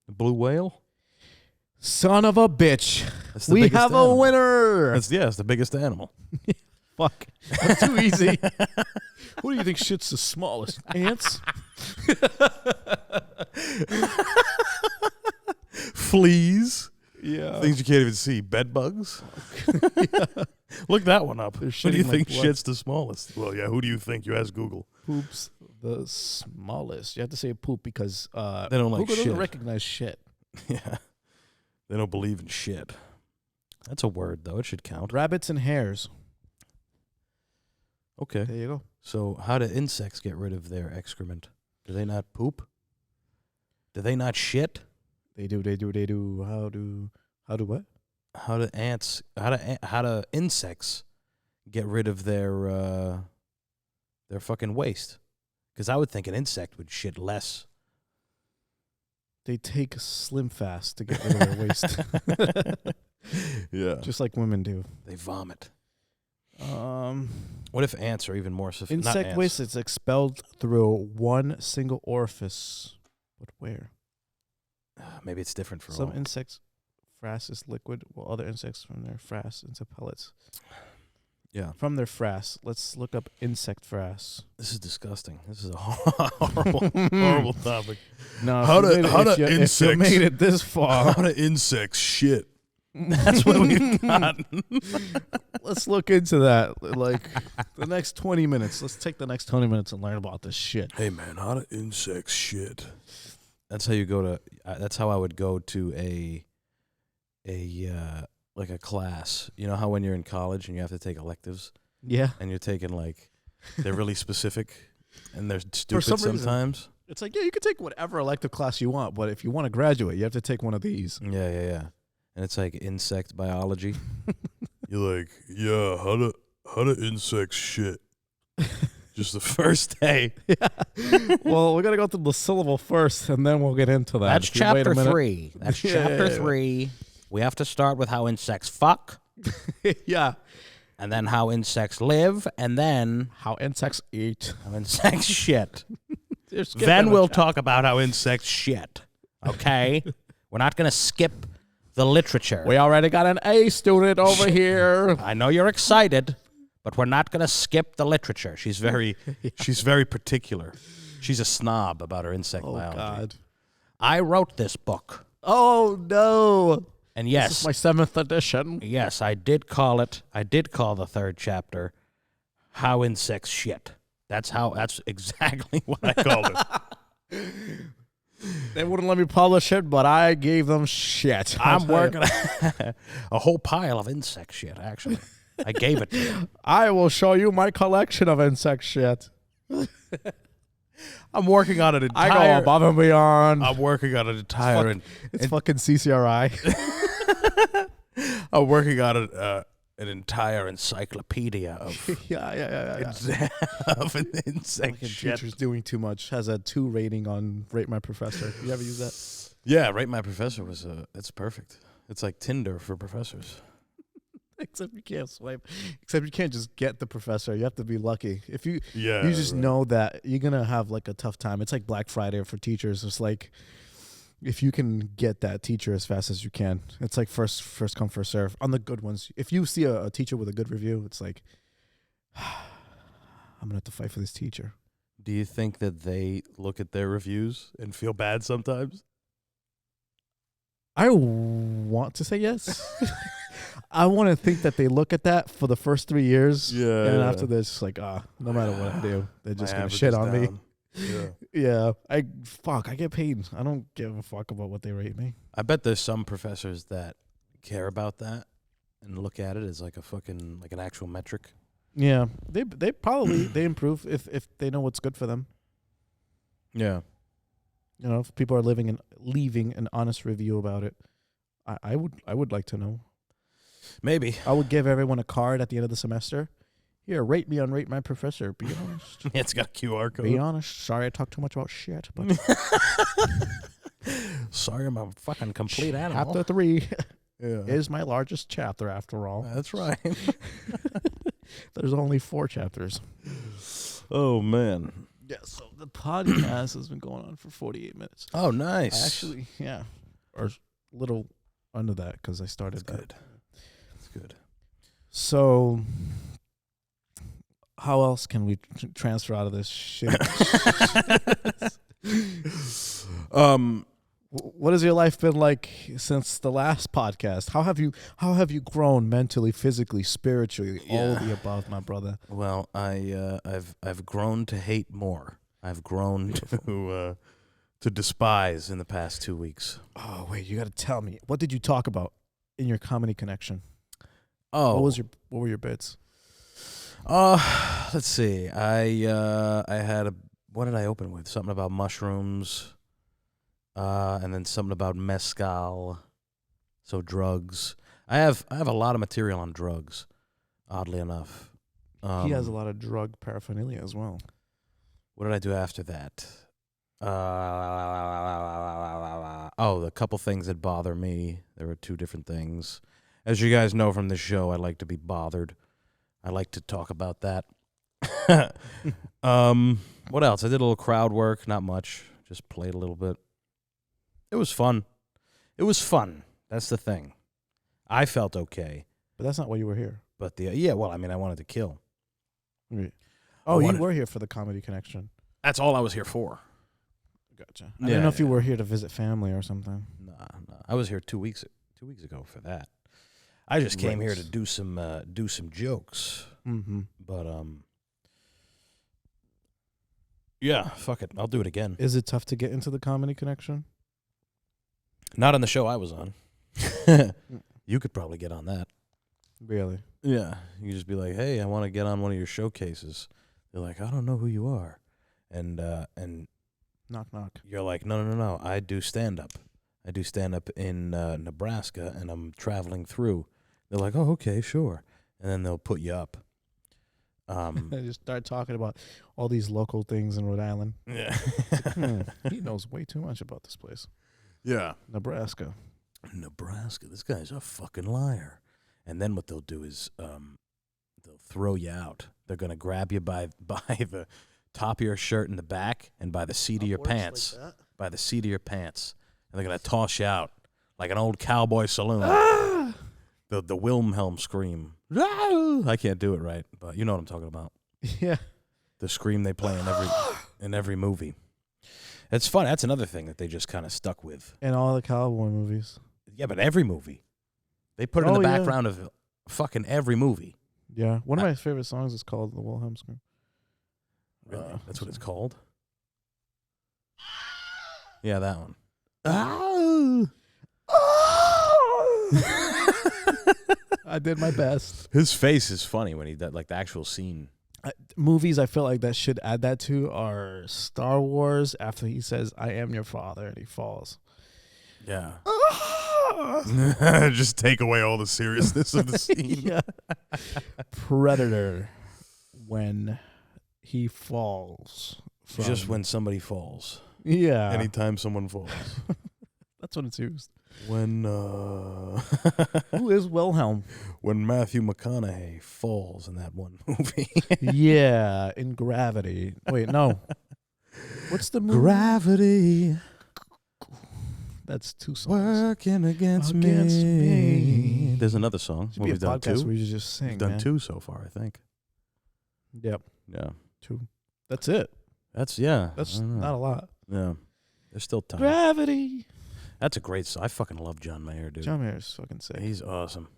B: A blue whale?
A: Son of a bitch. We have a winner.
B: It's the biggest animal.
A: Fuck. That's too easy. Who do you think shit's the smallest? Ants?
B: Fleas?
A: Yeah.
B: Things you can't even see. Bed bugs? Look that one up. Who do you think shit's the smallest? Well, yeah, who do you think? You ask Google.
A: Poops the smallest. You have to say poop because
B: they don't like
A: Google
B: shit.
A: doesn't recognize shit.
B: Yeah. They don't believe in shit. That's a word, though. It should count.
A: Rabbits and hares.
B: Okay.
A: There you go.
B: So how do insects get rid of their excrement? Do they not poop? Do they not shit?
A: They do. How do what?
B: How do insects get rid of their fucking waste? Because I would think an insect would shit less.
A: They take Slim Fast to get rid of their waste.
B: Yeah.
A: Just like women do.
B: They vomit. What if ants are even more sophisticated?
A: Insect waste is expelled through one single orifice. But where?
B: Maybe it's different for
A: Some
B: all.
A: insects frass is liquid, while other insects from their frass into pellets.
B: Yeah.
A: From their frass. Let's look up insect frass.
B: This is disgusting. This is a horrible topic.
A: No,
B: If you
A: made it this far.
B: How do insects shit? That's what we've got.
A: Let's look into that. Like the next 20 minutes. Let's take the next 20 minutes and learn about this shit.
B: Hey man, how do insects shit? That's how you go to. That's how I would go to a like a class. You know how when you're in college and you have to take electives.
A: Yeah.
B: And you're taking like they're really specific and they're stupid sometimes.
A: Reason, it's like, yeah, you can take whatever elective class you want, but if you want to graduate, you have to take one of these.
B: Yeah. And it's like insect biology. You're like, yeah, how do insects shit? Just the first day.
A: Yeah. Well, we're gonna go through the syllable first, and then we'll get into that.
B: That's chapter 3. That's chapter 3. We have to start with how insects fuck.
A: Yeah.
B: and then how insects live, and then
A: How insects eat.
B: how insects shit.
A: You're skipping
B: Then
A: a
B: we'll
A: chapter.
B: talk about how insects shit. Okay? We're not going to skip the literature.
A: We already got an A student over here.
B: I know you're excited, but we're not going to skip the literature. She's very particular. She's a snob about her insect
A: Oh,
B: biology.
A: God.
B: I wrote this book.
A: Oh, no.
B: And
A: This
B: yes,
A: is my 7th edition.
B: yes, I did call the third chapter How Insects Shit. That's exactly what I called it.
A: They wouldn't let me publish it, but I gave them shit.
B: I'm working a whole pile of insect shit, actually. I gave it to them.
A: I will show you my collection of insect shit.
B: I'm working on an entire...
A: I go above and beyond.
B: I'm working on an entire...
A: It's fucking CCRI.
B: I'm working on an entire encyclopedia of,
A: yeah.
B: of an insect
A: Fucking
B: shit.
A: teacher's doing too much. Has a 2 rating on Rate My Professor. You ever use that?
B: Yeah, Rate My Professor was... it's perfect. It's like Tinder for professors.
A: Except you can't swipe. Except you can't just get the professor. You have to be lucky. If you
B: Yeah,
A: you just know that you're gonna have like a tough time. It's like Black Friday for teachers. It's like if you can get that teacher as fast as you can. It's like first come, first serve. On the good ones. If you see a teacher with a good review, it's like I'm gonna have to fight for this teacher.
B: Do you think that they look at their reviews and feel bad sometimes?
A: I want to say yes. I want to think that they look at that for the first 3 years.
B: Yeah,
A: And
B: yeah.
A: after this, it's like, no matter what I do, they're just
B: My
A: going to
B: average
A: shit
B: is
A: on me.
B: down. Yeah.
A: Yeah. I get paid. I don't give a fuck about what they rate me.
B: I bet there's some professors that care about that and look at it as like a fucking, like an actual metric.
A: Yeah. They probably, they improve if they know what's good for them.
B: Yeah.
A: You know, if people are leaving an honest review about it, I would like to know.
B: Maybe.
A: I would give everyone a card at the end of the semester. Here, rate me on Rate My Professor. Be honest.
B: It's got a QR code.
A: Be honest. Sorry I talked too much about shit, but
B: Sorry, I'm a fucking complete animal.
A: chapter 3
B: Yeah.
A: is my largest chapter after all.
B: That's right.
A: There's only 4 chapters.
B: Oh, man.
A: Yeah, so the podcast has been going on for 48 minutes.
B: Oh, nice.
A: Actually, yeah. Or a little under that because I started
B: That's
A: that.
B: good. That's good.
A: So, how else can we transfer out of this shit? What has your life been like since the last podcast? How have you grown mentally, physically, spiritually, all of the above, my brother?
B: Well, I've grown to hate more. I've grown to despise in the past 2 weeks.
A: Oh wait, you got to tell me. What did you talk about in your comedy connection?
B: Oh,
A: What were your bits?
B: let's see. I had what did I open with? Something about mushrooms, and then something about mezcal, so drugs. I have a lot of material on drugs, oddly enough.
A: He has a lot of drug paraphernalia as well.
B: What did I do after that? The couple things that bother me. There were 2 different things. As you guys know from this show, I like to be bothered. I like to talk about that. What else? I did a little crowd work. Not much. Just played a little bit. It was fun. That's the thing. I felt okay.
A: But that's not why you were here.
B: But I wanted to kill.
A: Right.
B: I
A: Oh, you
B: wanted-
A: were here for the comedy connection.
B: That's all I was here for.
A: Gotcha. I didn't know if you were here to visit family or something.
B: Nah. I was here 2 weeks ago for that. I just came here
A: Right.
B: to do some jokes.
A: Mm-hmm.
B: But yeah, fuck it. I'll do it again.
A: Is it tough to get into the comedy connection?
B: Not on the show I was on. You could probably get on that.
A: Really?
B: Yeah. You just be like, hey, I want to get on one of your showcases. They're like, I don't know who you are. And
A: Knock, knock.
B: you're like, no. I do stand-up. I do stand-up in Nebraska, and I'm traveling through. They're like, oh, okay, sure. And then they'll put you up.
A: I just start talking about all these local things in Rhode Island.
B: Yeah.
A: He knows way too much about this place.
B: Yeah.
A: Nebraska.
B: Nebraska. This guy's a fucking liar. And then what they'll do is they'll throw you out. They're gonna grab you by the top of your shirt in the back and by the seat of your pants.
A: Like that?
B: By the seat of your pants. And they're gonna toss you out like an old cowboy saloon. The Wilhelm scream. I can't do it right, but you know what I'm talking about.
A: Yeah.
B: The scream they play in every movie. It's fun. That's another thing that they just kind of stuck with.
A: In all the cowboy movies.
B: Yeah, but every movie. They put it in the background of fucking every movie.
A: Yeah. One of my favorite songs is called The Wilhelm Scream.
B: Really? That's what it's called? Yeah, that one.
A: I did my best.
B: His face is funny when he did like the actual scene.
A: Movies I feel like that should add that to are Star Wars after he says, I am your father, and he falls.
B: Yeah. Just take away all the seriousness of the scene.
A: Yeah. Predator when he falls.
B: Just when somebody falls.
A: Yeah.
B: Anytime someone falls.
A: That's when it's used.
B: When
A: Who is Wilhelm?
B: when Matthew McConaughey falls in that one movie.
A: Yeah, in Gravity. Wait, no. What's the movie?
B: Gravity
A: That's two songs.
B: working against me. There's another song.
A: Should be a
B: We've done
A: podcast
B: two.
A: where you just sing.
B: We've done
A: man.
B: two so far, I think.
A: Yep,
B: Yeah.
A: 2. That's it.
B: That's
A: That's not a lot.
B: Yeah. There's still time.
A: Gravity.
B: That's a great song. I fucking love John Mayer, dude.
A: John Mayer's fucking sick.
B: He's awesome.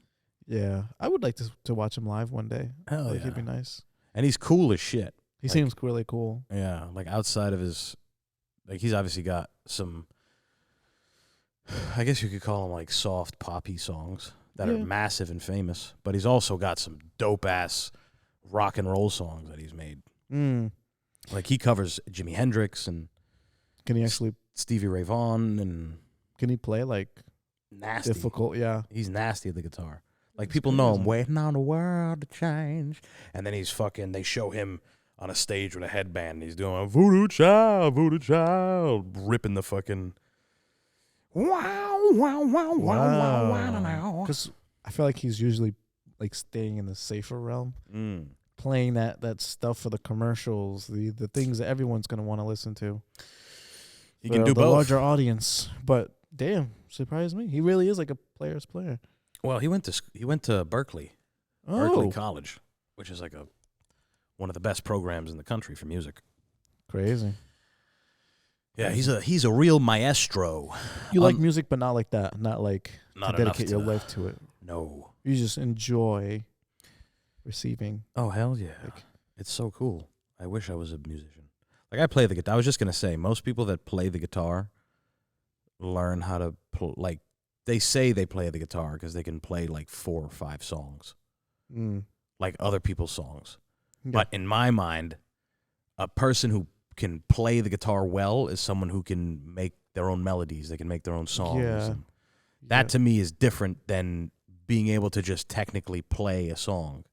A: Yeah, I would like to watch him live one day.
B: Hell
A: Like,
B: yeah.
A: He'd be nice.
B: And he's cool as shit.
A: He
B: Like-
A: seems really cool.
B: Yeah. Like outside of his, like he's obviously got some, I guess you could call them like soft poppy songs that are
A: Yeah.
B: massive and famous. But he's also got some dope ass rock and roll songs that he's made.
A: Mm.
B: Like he covers Jimi Hendrix and
A: Can he actually?
B: Stevie Ray Vaughan and
A: Can he play like
B: nasty.
A: difficult? Yeah.
B: He's nasty at the guitar. Like
A: That's
B: people know him
A: crazy.
B: waiting on the world to change. And then he's fucking, they show him on a stage with a headband. And he's doing voodoo child, ripping the fucking wow, wow, wow, wow, wow, wow.
A: Because I feel like he's usually like staying in the safer realm, playing that stuff for the commercials, the things that everyone's gonna want to listen to.
B: He can do
A: the
B: both.
A: larger audience. But damn, surprised me. He really is like a player's player.
B: Well, he went to Berkeley College, which is like one of the best programs in the country for music.
A: Crazy.
B: Yeah, he's a real maestro.
A: You like music, but not like that. Not like
B: Not
A: to
B: enough
A: dedicate your life to it.
B: No.
A: You just enjoy receiving.
B: Oh hell yeah!
A: Like-
B: It's so cool. I wish I was a musician. Like I play the guitar. I was just gonna say, most people that play the guitar learn how to like. They say they play the guitar because they can play like 4 or 5 songs, like other people's songs.
A: Yeah.
B: But in my mind, a person who can play the guitar well is someone who can make their own melodies. They can make their own songs.
A: Yeah.
B: And that to me is different than being able to just technically play a song,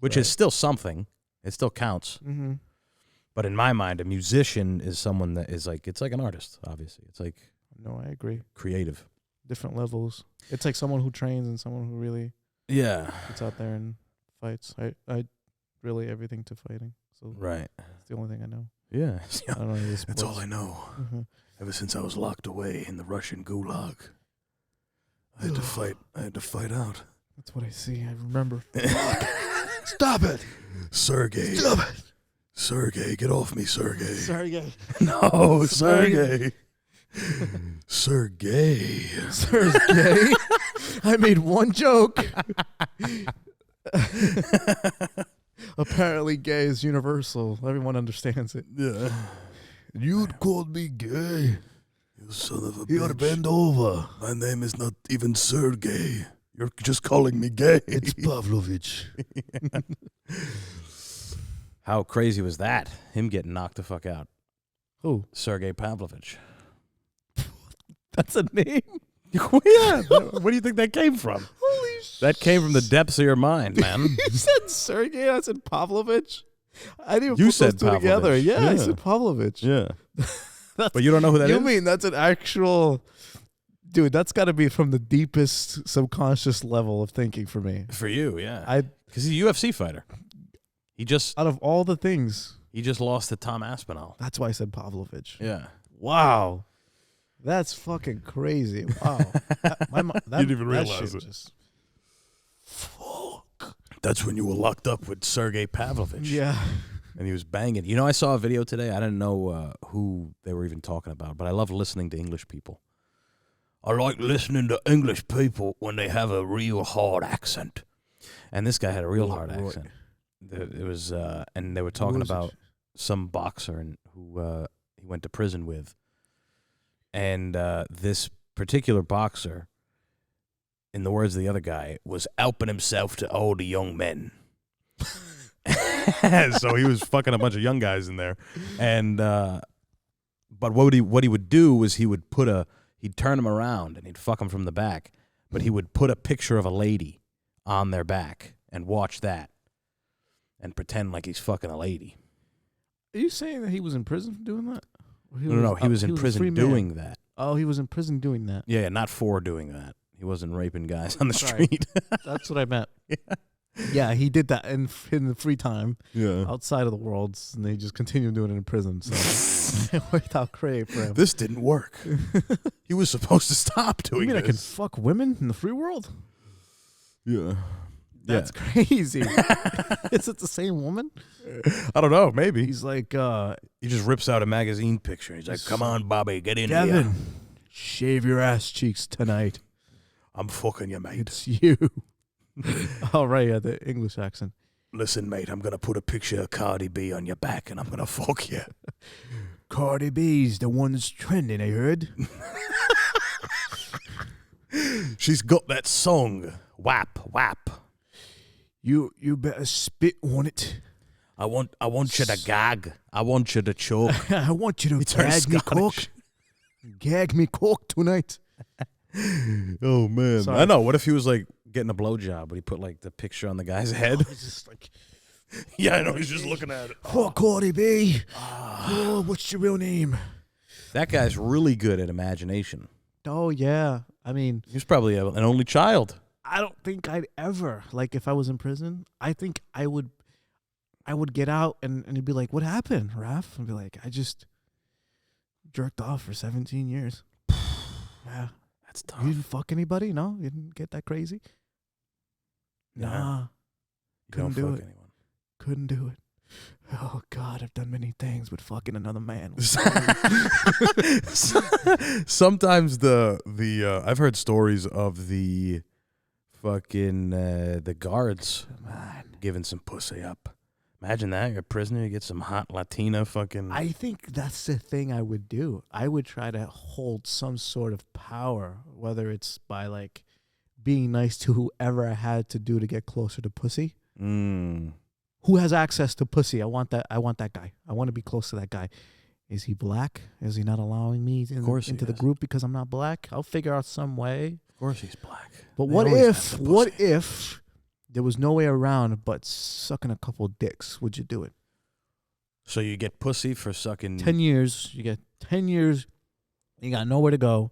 B: which is still something. It still counts.
A: Mm-hmm.
B: But in my mind, a musician is someone that is like, it's like an artist, obviously. It's like
A: No, I agree.
B: creative.
A: Different levels. It's like someone who trains and someone who really
B: Yeah.
A: gets out there and fights. I really everything to fighting. So
B: Right.
A: it's the only thing I know.
B: Yeah.
A: I don't know any of the
B: That's all
A: sports.
B: I know.
A: Mm-hmm.
B: Ever since I was locked away in the Russian gulag, I had to fight. I had to fight out.
A: That's what I see. I remember.
B: Stop it, Sergey. Stop it, Sergey. Get off me, Sergey.
A: Sergey.
B: No, Sergey. Sergey.
A: Sergey. I made one joke. Apparently, gay is universal. Everyone understands it.
B: Yeah.
D: You called me gay.
B: You son of a
D: You gotta bend over.
B: My name is not even Sergey. You're just calling me gay.
D: It's Pavlovich.
B: How crazy was that? Him getting knocked the fuck out.
A: Who?
B: Sergey Pavlovich.
A: That's a name?
B: Yeah. Where do you think that came from?
A: Holy shit.
B: That came from the depths of your mind, man.
A: You said Sergey, I said Pavlovich. I didn't
B: You
A: put
B: said
A: those two together.
B: Pavlovich.
A: Yeah, I
B: Yeah.
A: said Pavlovich.
B: Yeah.
A: That's,
B: But you don't know who that is?
A: you mean that's an actual... Dude, that's got to be from the deepest subconscious level of thinking for me.
B: For you, yeah.
A: I
B: Because he's a UFC fighter. He just
A: Out of all the things,
B: lost to Tom Aspinall.
A: that's why I said Pavlovich.
B: Yeah.
A: Wow. That's fucking crazy. Wow. You
B: didn't even realize it.
A: Fuck.
B: That's when you were locked up with Sergei Pavlovich.
A: Yeah.
B: And he was banging. You know, I saw a video today. I didn't know who they were even talking about, but I love listening to English people. I like listening to English people when they have a real hard accent. And this guy had a real hard accent. It was, and they were talking about some boxer who he went to prison with. And this particular boxer, in the words of the other guy, was helping himself to all the young men. So he was fucking a bunch of young guys in there. And but what he would do was he'd turn them around and he'd fuck them from the back. But he would put a picture of a lady on their back and watch that and pretend like he's fucking a lady.
A: Are you saying that he was in prison for doing that?
B: No, he was in prison doing that.
A: Oh, he was in prison doing that.
B: Yeah, not for doing that. He wasn't raping guys on the
A: Sorry.
B: street.
A: That's what I meant. Yeah, he did that in the free time outside of the world, and they just continued doing it in prison. So it worked out great for him.
B: This didn't work. He was supposed to stop doing
A: You mean
B: this.
A: I can fuck women in the free world?
B: Yeah.
A: That's crazy. Is it the same woman?
B: I don't know. Maybe.
A: He's like,
B: He just rips out a magazine picture. He's like, come on, Bobby, get in
A: Kevin,
B: here.
A: shave your ass cheeks tonight.
B: I'm fucking you, mate.
A: It's you. All right, yeah, the English accent.
B: Listen, mate, I'm going to put a picture of Cardi B on your back and I'm going to fuck you.
A: Cardi B's the one that's trending, I heard.
B: She's got that song, WAP, WAP.
A: You better spit on it.
B: I want you to gag. I want you to choke.
A: I want you to
B: It's very
A: gag me cock.
B: Scottish.
A: Gag me cock tonight.
B: Oh, man.
A: Sorry.
B: I know. What if he was, like, getting a blowjob, but he put, like, the picture on the guy's head?
A: It's just like,
B: Yeah, I know. He's just looking at it.
A: oh, Cardi B. Oh, what's your real name?
B: That guy's really good at imagination.
A: Oh, yeah. I mean,
B: He was probably an only child.
A: I don't think I'd ever, like, if I was in prison, I think I would get out and he'd be like, what happened, Raph? I'd be like, I just jerked off for 17 years. Yeah.
B: That's tough.
A: You didn't fuck anybody? No? You didn't get that crazy?
B: Yeah.
A: Nah.
B: You
A: Couldn't
B: don't
A: do
B: fuck
A: it.
B: anyone.
A: Couldn't do it. Oh, God, I've done many things, but fucking another man.
B: Sometimes I've heard stories of the fucking the guards giving some pussy up. Imagine that. You're a prisoner, you get some hot Latina fucking...
A: I think that's the thing I would do. I would try to hold some sort of power, whether it's by, like, being nice to whoever I had to do to get closer to pussy. Who has access to pussy? I want that guy. I want to be close to that guy. Is he black? Is he not allowing me into the group because I'm not black? I'll figure out some way.
B: Of course he's black.
A: But
B: They
A: what
B: always have the
A: what
B: pussy.
A: if there was no way around but sucking a couple dicks? Would you do it?
B: So you get pussy for sucking...
A: 10 years. You get 10 years. You got nowhere to go.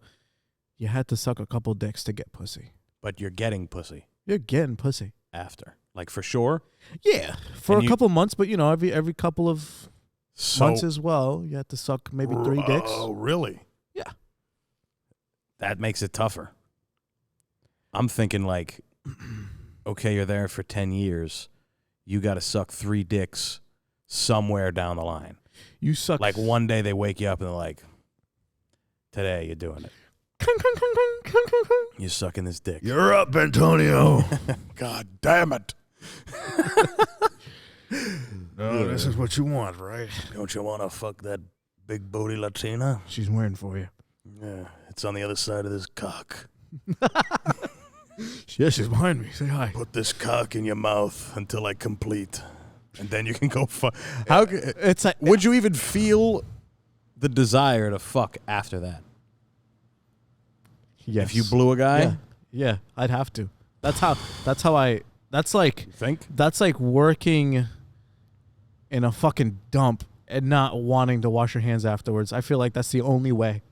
A: You had to suck a couple dicks to get pussy.
B: But you're getting pussy
A: You're getting pussy.
B: after. Like, for sure?
A: Yeah, for
B: And
A: a couple months, but, you know, every couple of
B: So,
A: months as well, you had to suck maybe 3 dicks.
B: Oh, really?
A: Yeah.
B: That makes it tougher. I'm thinking, like, okay, you're there for 10 years. You got to suck 3 dicks somewhere down the line.
A: You suck.
B: Like, one day they wake you up and they're like, today you're doing it. You're sucking this dick.
D: You're up, Antonio.
B: God damn it.
D: No, this is what you want, right?
B: Don't you want to fuck that big booty Latina?
A: She's wearing for you.
B: Yeah, it's on the other side of this cock.
A: Yeah, she's behind me. Say hi.
B: Put this cock in your mouth until I complete. And then you can go fuck. How?
A: It's like,
B: Would you even feel the desire to fuck after that?
A: yes.
B: If you blew a guy?
A: Yeah, I'd have to. That's like
B: Think?
A: that's like working in a fucking dump and not wanting to wash your hands afterwards. I feel like that's the only way.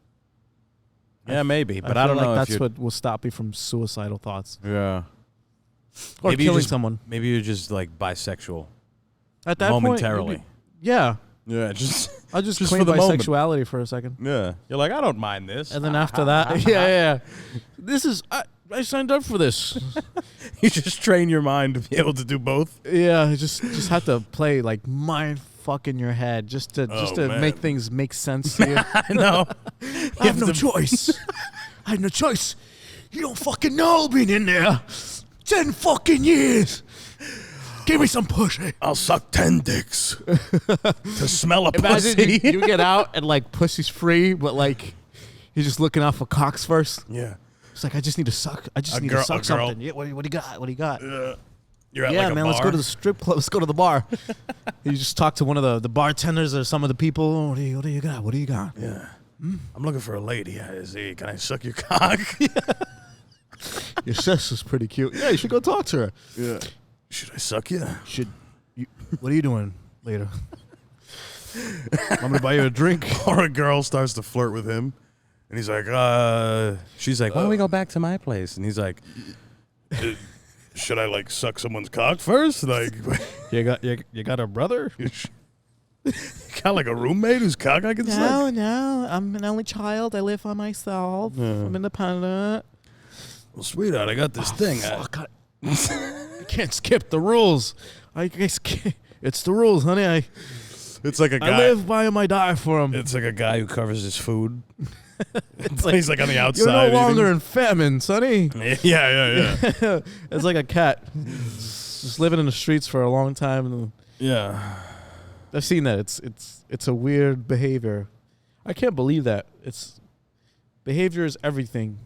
B: Yeah, maybe. But
A: I
B: I
A: feel
B: don't know
A: like
B: if
A: that's
B: you're...
A: what will stop me from suicidal thoughts.
B: Yeah.
A: Or
B: Maybe you're
A: killing
B: just-
A: someone.
B: Maybe you're just like bisexual
A: At that
B: momentarily.
A: point, yeah.
B: Yeah, just
A: I'll just
B: Just
A: claim
B: for the moment.
A: bisexuality for a second.
B: yeah. You're like, I don't mind this.
A: And then after that, yeah. This is, I signed up for this.
B: You just train your mind to be able to do both.
A: Yeah, just have to play like mind fucking your head just to
B: man.
A: make things make sense to you.
B: I know.
D: I have no choice. I have no choice. You don't fucking know being in there. 10 fucking years. Give me some pussy.
B: I'll suck 10 dicks to smell a
A: Imagine
B: pussy.
A: you get out and like pussy's free, but like you're just looking out for cocks first.
B: Yeah.
A: It's like I just need to suck. I just
B: A
A: need
B: girl-
A: to suck
B: a girl.
A: something. Yeah, what do you got? What do you got?
B: You're at
A: Yeah,
B: like a
A: man,
B: bar.
A: let's go to the strip club. Let's go to the bar. You just talk to one of the bartenders or some of the people. What do you got? What do you got?
B: Yeah. I'm looking for a lady. Can I suck your cock?
A: Your sister's pretty cute. Yeah, you should go talk to her.
B: Yeah. Should I suck you?
A: What are you doing later? I'm gonna buy you a drink.
B: Or a girl starts to flirt with him, and he's like, she's like, why don't we go back to my place? And he's like, should I like suck someone's cock first? Like,
A: You got a brother?
B: got like a roommate whose cock I can suck?
A: No. I'm an only child. I live by myself. I'm independent.
B: Well, sweetheart, I got this thing.
A: Fuck, I can't skip the rules. I guess it's the rules, honey.
B: It's like a guy.
A: I live by him. I die for him.
B: It's like a guy who covers his food. He's like on the outside.
A: You're no
B: eating.
A: longer in famine, sonny.
B: Yeah.
A: It's like a cat, just living in the streets for a long time. And
B: Yeah.
A: I've seen that. It's a weird behavior. I can't believe that. Behavior is everything.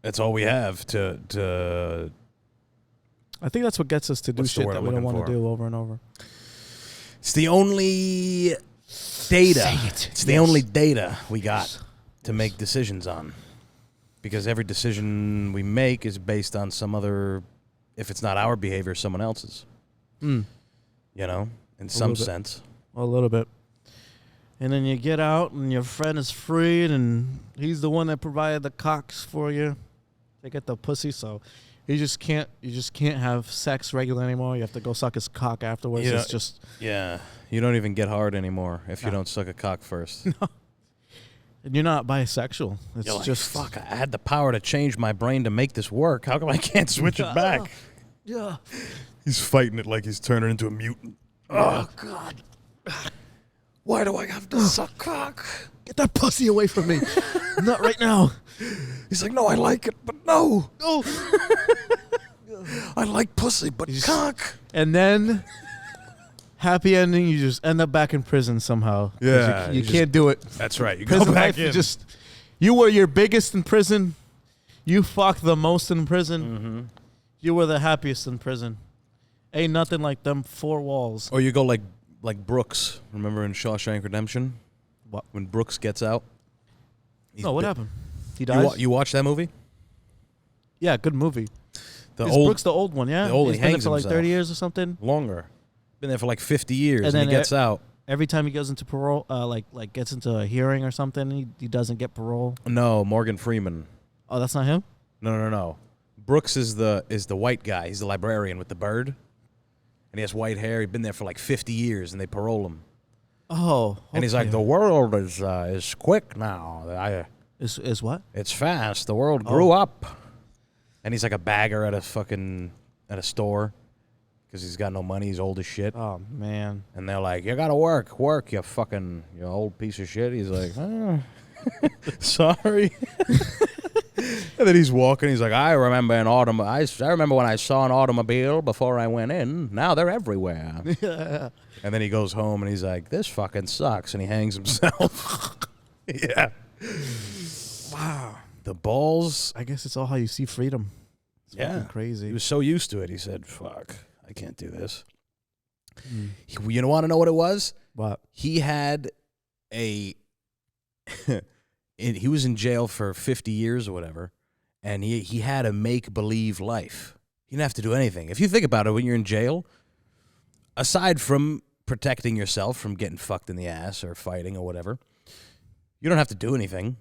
B: That's all we have to.
A: I think that's what gets us to do
B: What's the
A: shit
B: word
A: that
B: I'm
A: we don't
B: looking
A: want to
B: for?
A: do over and over.
B: It's the only data.
A: Say it.
B: It's the only data we got to make decisions on. Because every decision we make is based on some other, if it's not our behavior, someone else's.
A: Mm.
B: You know, in some
A: little bit.
B: sense.
A: A little bit. And then you get out and your friend is freed and he's the one that provided the cocks for you. They get the pussy, so you just can't have sex regular anymore. You have to go suck his cock afterwards.
B: Yeah.
A: It's just
B: Yeah. You don't even get hard anymore if you don't suck a cock first.
A: and you're not bisexual. It's
B: You're like,
A: just
B: fuck, I had the power to change my brain to make this work. How come I can't switch it back?
A: Yeah.
B: He's fighting it like he's turning into a mutant.
A: Oh God.
B: Why do I have to suck cock?
A: Get that pussy away from me. Not right now.
B: He's like, no, I like it, but no.
A: Oh.
B: I like pussy, but cock.
A: And then happy ending, you just end up back in prison somehow. 'Cause
B: Yeah,
A: You
B: you
A: can't do it.
B: That's right. You
A: Prison
B: go back
A: life,
B: in.
A: you were your biggest in prison. You fucked the most in prison.
B: Mm-hmm.
A: You were the happiest in prison. Ain't nothing like them four walls.
B: Or you go like Brooks. Remember in Shawshank Redemption?
A: What?
B: When Brooks gets out?
A: No, what happened? He
B: You,
A: dies?
B: you watch that movie?
A: Yeah, good movie.
B: The
A: Is
B: old,
A: Brooks the old one, yeah?
B: the old-
A: He's
B: he
A: been there
B: hangs
A: for like
B: himself.
A: 30 years or something.
B: longer. Been there for like 50 years,
A: And
B: and,
A: then
B: he gets out.
A: Every time he goes into parole, like gets into a hearing or something, he doesn't get parole.
B: No, Morgan Freeman.
A: Oh, that's not him?
B: No. Brooks is the white guy. He's the librarian with the bird, and he has white hair. He's been there for like 50 years, and they parole him.
A: Oh.
B: And he's like,
A: okay.
B: the world is quick now.
A: Is what?
B: It's fast. The world grew up. And he's like a bagger at a store because he's got no money. He's old as shit.
A: Oh, man.
B: And they're like, you gotta work, you old piece of shit. He's like, sorry. And then he's walking. He's like, I remember when I saw an automobile before I went in. Now they're everywhere. And then he goes home and he's like, this fucking sucks. And he hangs himself. Yeah.
A: Wow.
B: The balls.
A: I guess it's all how you see freedom. It's fucking crazy.
B: He was so used to it. He said, fuck, I can't do this. You want to know what it was?
A: What?
B: He had he was in jail for 50 years or whatever, and he had a make-believe life. He didn't have to do anything. If you think about it, when you're in jail, aside from protecting yourself from getting fucked in the ass or fighting or whatever, you don't have to do anything.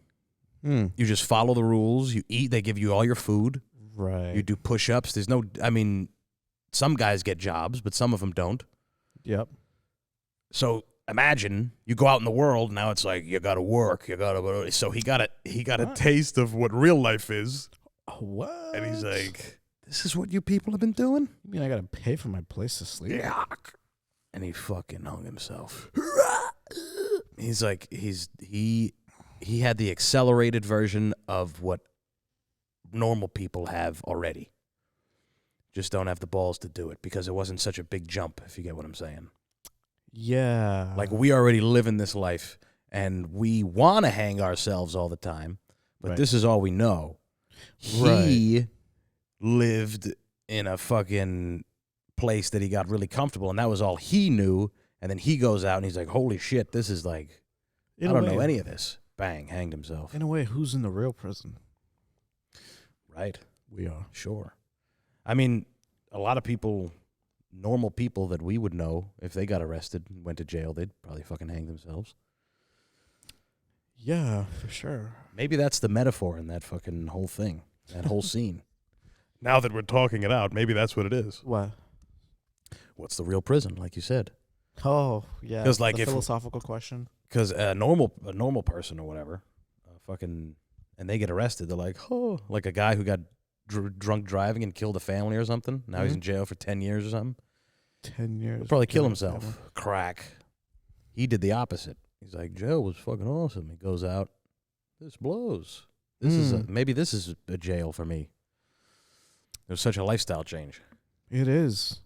B: You just follow the rules. You eat. They give you all your food.
A: Right.
B: You do push-ups. There's no, I mean, some guys get jobs, but some of them don't.
A: Yep.
B: So imagine you go out in the world. Now it's like you got to work. You got to. So he got a taste of what real life is.
A: What?
B: And he's like, "This is what you people have been doing."
A: You mean I gotta pay for my place to sleep?
B: Yeah. And he fucking hung himself. He's like, he had the accelerated version of what normal people have already. Just don't have the balls to do it because it wasn't such a big jump, if you get what I'm saying.
A: Yeah.
B: Like, we already live in this life, and we want to hang ourselves all the time, but this is all we know. He lived in a fucking place that he got really comfortable, and that was all he knew, and then he goes out, and he's like, holy shit, this is like, I don't know any of this. Bang, hanged himself.
A: In a way, who's in the real prison?
B: Right.
A: We are.
B: Sure. I mean, a lot of people, normal people that we would know, if they got arrested and went to jail, they'd probably fucking hang themselves.
A: Yeah, for sure.
B: Maybe that's the metaphor in that fucking whole thing, that whole scene.
E: Now that we're talking it out, maybe that's what it is.
A: What?
B: What's the real prison, like you said?
A: Oh, yeah.
B: 'Cause, like,
A: the
B: if-
A: philosophical question.
B: Because a normal person or whatever, fucking, and they get arrested, they're like, oh, like a guy who got drunk driving and killed a family or something. Now he's in jail for 10 years or something.
A: 10 years.
B: He'll probably kill
A: Yeah,
B: himself.
A: yeah.
B: Crack. He did the opposite. He's like, jail was fucking awesome. He goes out. This blows. Maybe this is a jail for me. There's such a lifestyle change.
A: It is.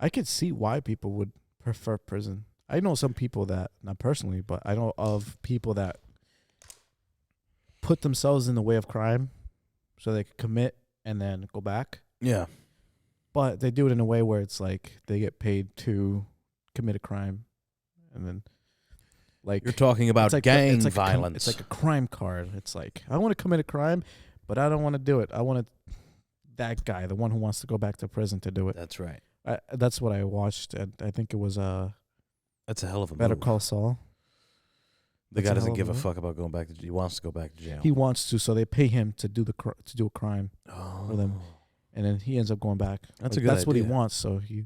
A: I could see why people would prefer prison. I know some people that, not personally, but I know of people that put themselves in the way of crime so they could commit and then go back.
B: Yeah.
A: But they do it in a way where it's like they get paid to commit a crime. And then, like,
B: You're talking about gang violence.
A: It's like a crime card. It's like, I want to commit a crime, but I don't want to do it. I want that guy, the one who wants to go back to prison, to do it.
B: That's right.
A: That's what I watched. And I think it was
B: That's a hell of a
A: Better
B: move.
A: Call Saul.
B: The guy
A: That's a
B: doesn't
A: hell
B: give a
A: of a
B: fuck about going back to jail. He wants to go back to jail.
A: He wants to, so they pay him to do a crime, for them.
B: Oh.
A: and then he ends up going back.
B: That's
A: Like,
B: a good
A: That's what he
B: idea.
A: wants. So he.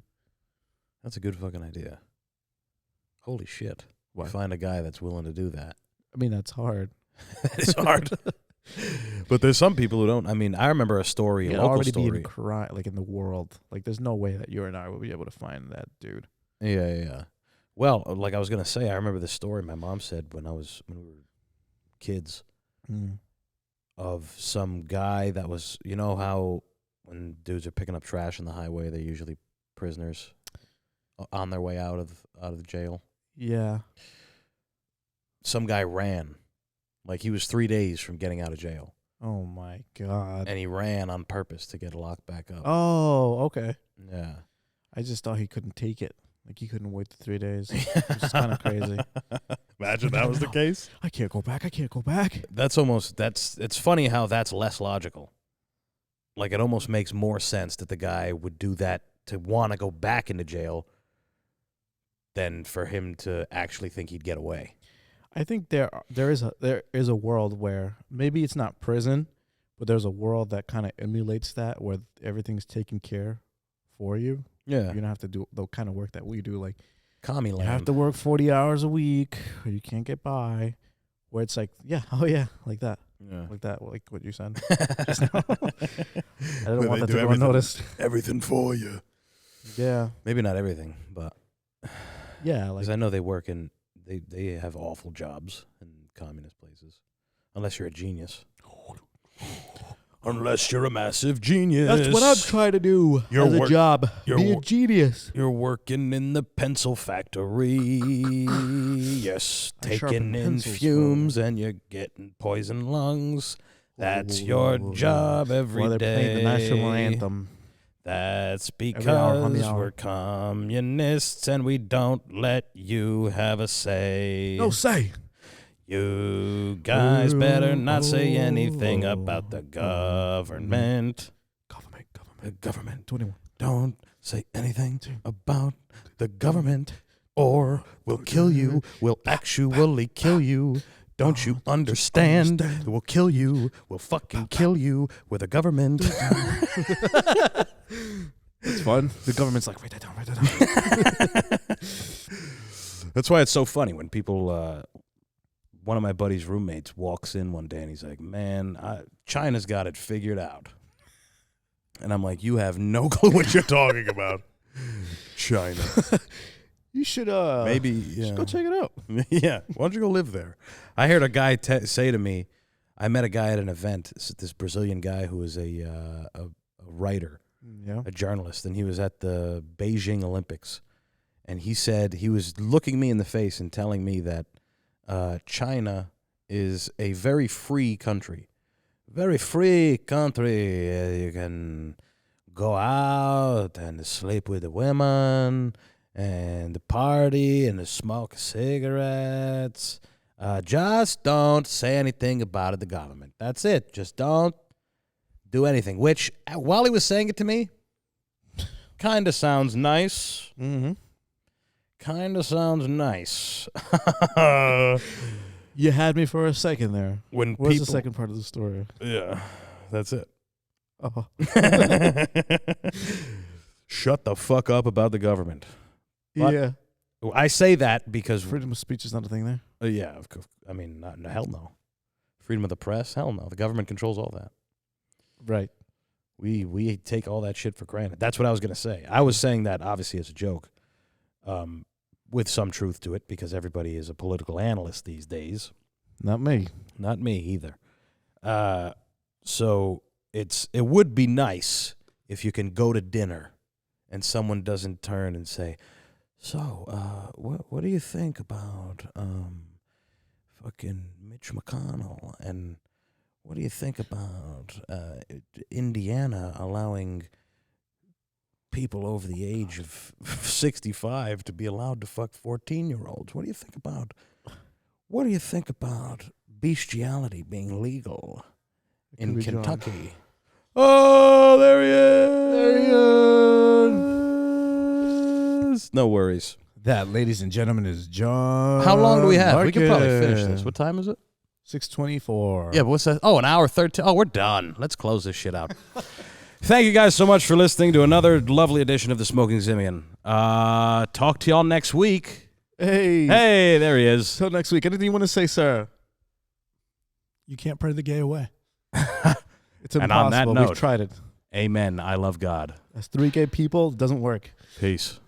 B: That's a good fucking idea. Holy shit.
A: What?
B: Find a guy that's willing to do that.
A: I mean, that's hard.
B: It's hard. But there's some people who don't. I mean, I remember a story, a
A: You'd
B: local
A: already be
B: story.
A: in crime, like in the world. Like, there's no way that you and I will be able to find that dude.
B: Yeah. Well, like I was gonna say, I remember this story my mom said when we were kids, of some guy that was, you know how when dudes are picking up trash on the highway, they're usually prisoners on their way out of the jail.
A: Yeah.
B: Some guy ran, like he was 3 days from getting out of jail,
A: Oh my God.
B: and he ran on purpose to get locked back up.
A: Oh, okay.
B: Yeah.
A: I just thought he couldn't take it. Like, he couldn't wait the 3 days. Which is kind of crazy.
E: Imagine that was the case.
A: I can't go back. I can't go back.
B: It's funny how that's less logical. Like, it almost makes more sense that the guy would do that to want to go back into jail than for him to actually think he'd get away.
A: I think there is a world where maybe it's not prison, but there's a world that kind of emulates that, where everything's taken care for you.
B: Yeah.
A: You don't have to do the kind of work that we do. Like,
B: Commie
A: you
B: land.
A: have to work 40 hours a week, or you can't get by. Where it's like, yeah, oh yeah, like that,
B: Yeah.
A: like what you said. Just now. I don't
E: Where
A: want
E: they
A: that
E: do
A: to go
E: everything.
A: unnoticed.
E: Everything for you.
A: Yeah,
B: Maybe not everything, but
A: yeah, like
B: because I know they work in they have awful jobs in communist places, unless you're a genius. Unless you're a massive genius.
A: that's what I'm trying to do
E: Your
A: as a
E: work-
A: job.
E: your
A: Be a
E: wor-
A: genius.
B: You're working in the pencil factory. Yes,
A: I sharpen
B: taking in
A: pencils,
B: fumes and you're getting poison lungs. That's your
A: Ooh,
B: job every day.
A: While they're playing the national anthem.
B: That's
A: hour on the
B: because
A: hour.
B: we're communists and we don't let you have a say.
A: No say.
B: You guys better not say anything about the government. The government.
A: 21.
B: Don't say anything about the government or we'll kill you. We'll actually kill you. Don't you understand? We'll kill you. We'll fucking kill you. We're the government.
A: It's fun. The government's like, write that down, write that down.
B: That's why it's so funny when people, one of my buddy's roommates walks in one day and he's like, man, China's got it figured out. And I'm like, you have no clue what you're talking about. China.
A: You should
B: Maybe
A: you should go check it out.
B: Yeah. Why don't you go live there? I heard a guy say to me, I met a guy at an event, this Brazilian guy who was a writer, a journalist, and he was at the Beijing Olympics. And he said, he was looking me in the face and telling me that China is a very free country. Very free country. You can go out and sleep with the women and party and smoke cigarettes. Just don't say anything about it, the government. That's it. Just don't do anything. Which, while he was saying it to me, kind of sounds nice.
A: Mm-hmm.
B: Kind of sounds nice.
A: You had me for a second there.
B: When
A: What's
B: people,
A: the second part of the story?
B: Yeah, that's it.
A: Oh.
B: Shut the fuck up about the government. What?
A: Yeah.
B: I say that because
A: Freedom of speech is not a thing there.
B: yeah, of course. I mean, hell no. Freedom of the press, hell no. The government controls all that.
A: Right.
B: We take all that shit for granted. That's what I was gonna say. I was saying that obviously as a joke, with some truth to it, because everybody is a political analyst these days.
A: Not me.
B: Not me either. So it would be nice if you can go to dinner and someone doesn't turn and say, so, what do you think about fucking Mitch McConnell? And what do you think about Indiana allowing people over the age of 65 to be allowed to fuck 14-year-olds? What do you think about bestiality being legal in
A: be John.
B: Kentucky? Oh, there he is. No worries.
A: That, ladies and gentlemen, is John.
B: How long do we have? We can probably
A: Marcus.
B: finish this. What time is it?
A: 6:24.
B: Yeah, but what's that? Oh, an hour 13. Oh, we're done. Let's close this shit out. Thank you guys so much for listening to another lovely edition of the Smoking Simian. Talk to y'all next week.
A: Hey.
B: Hey, there he is.
A: Till next week. Anything you want to say, sir?
D: You can't pray the gay away.
A: It's
B: And
A: impossible.
B: on that note-
A: We've tried it.
B: Amen. I love God.
A: As 3 gay people, it doesn't work.
B: Peace.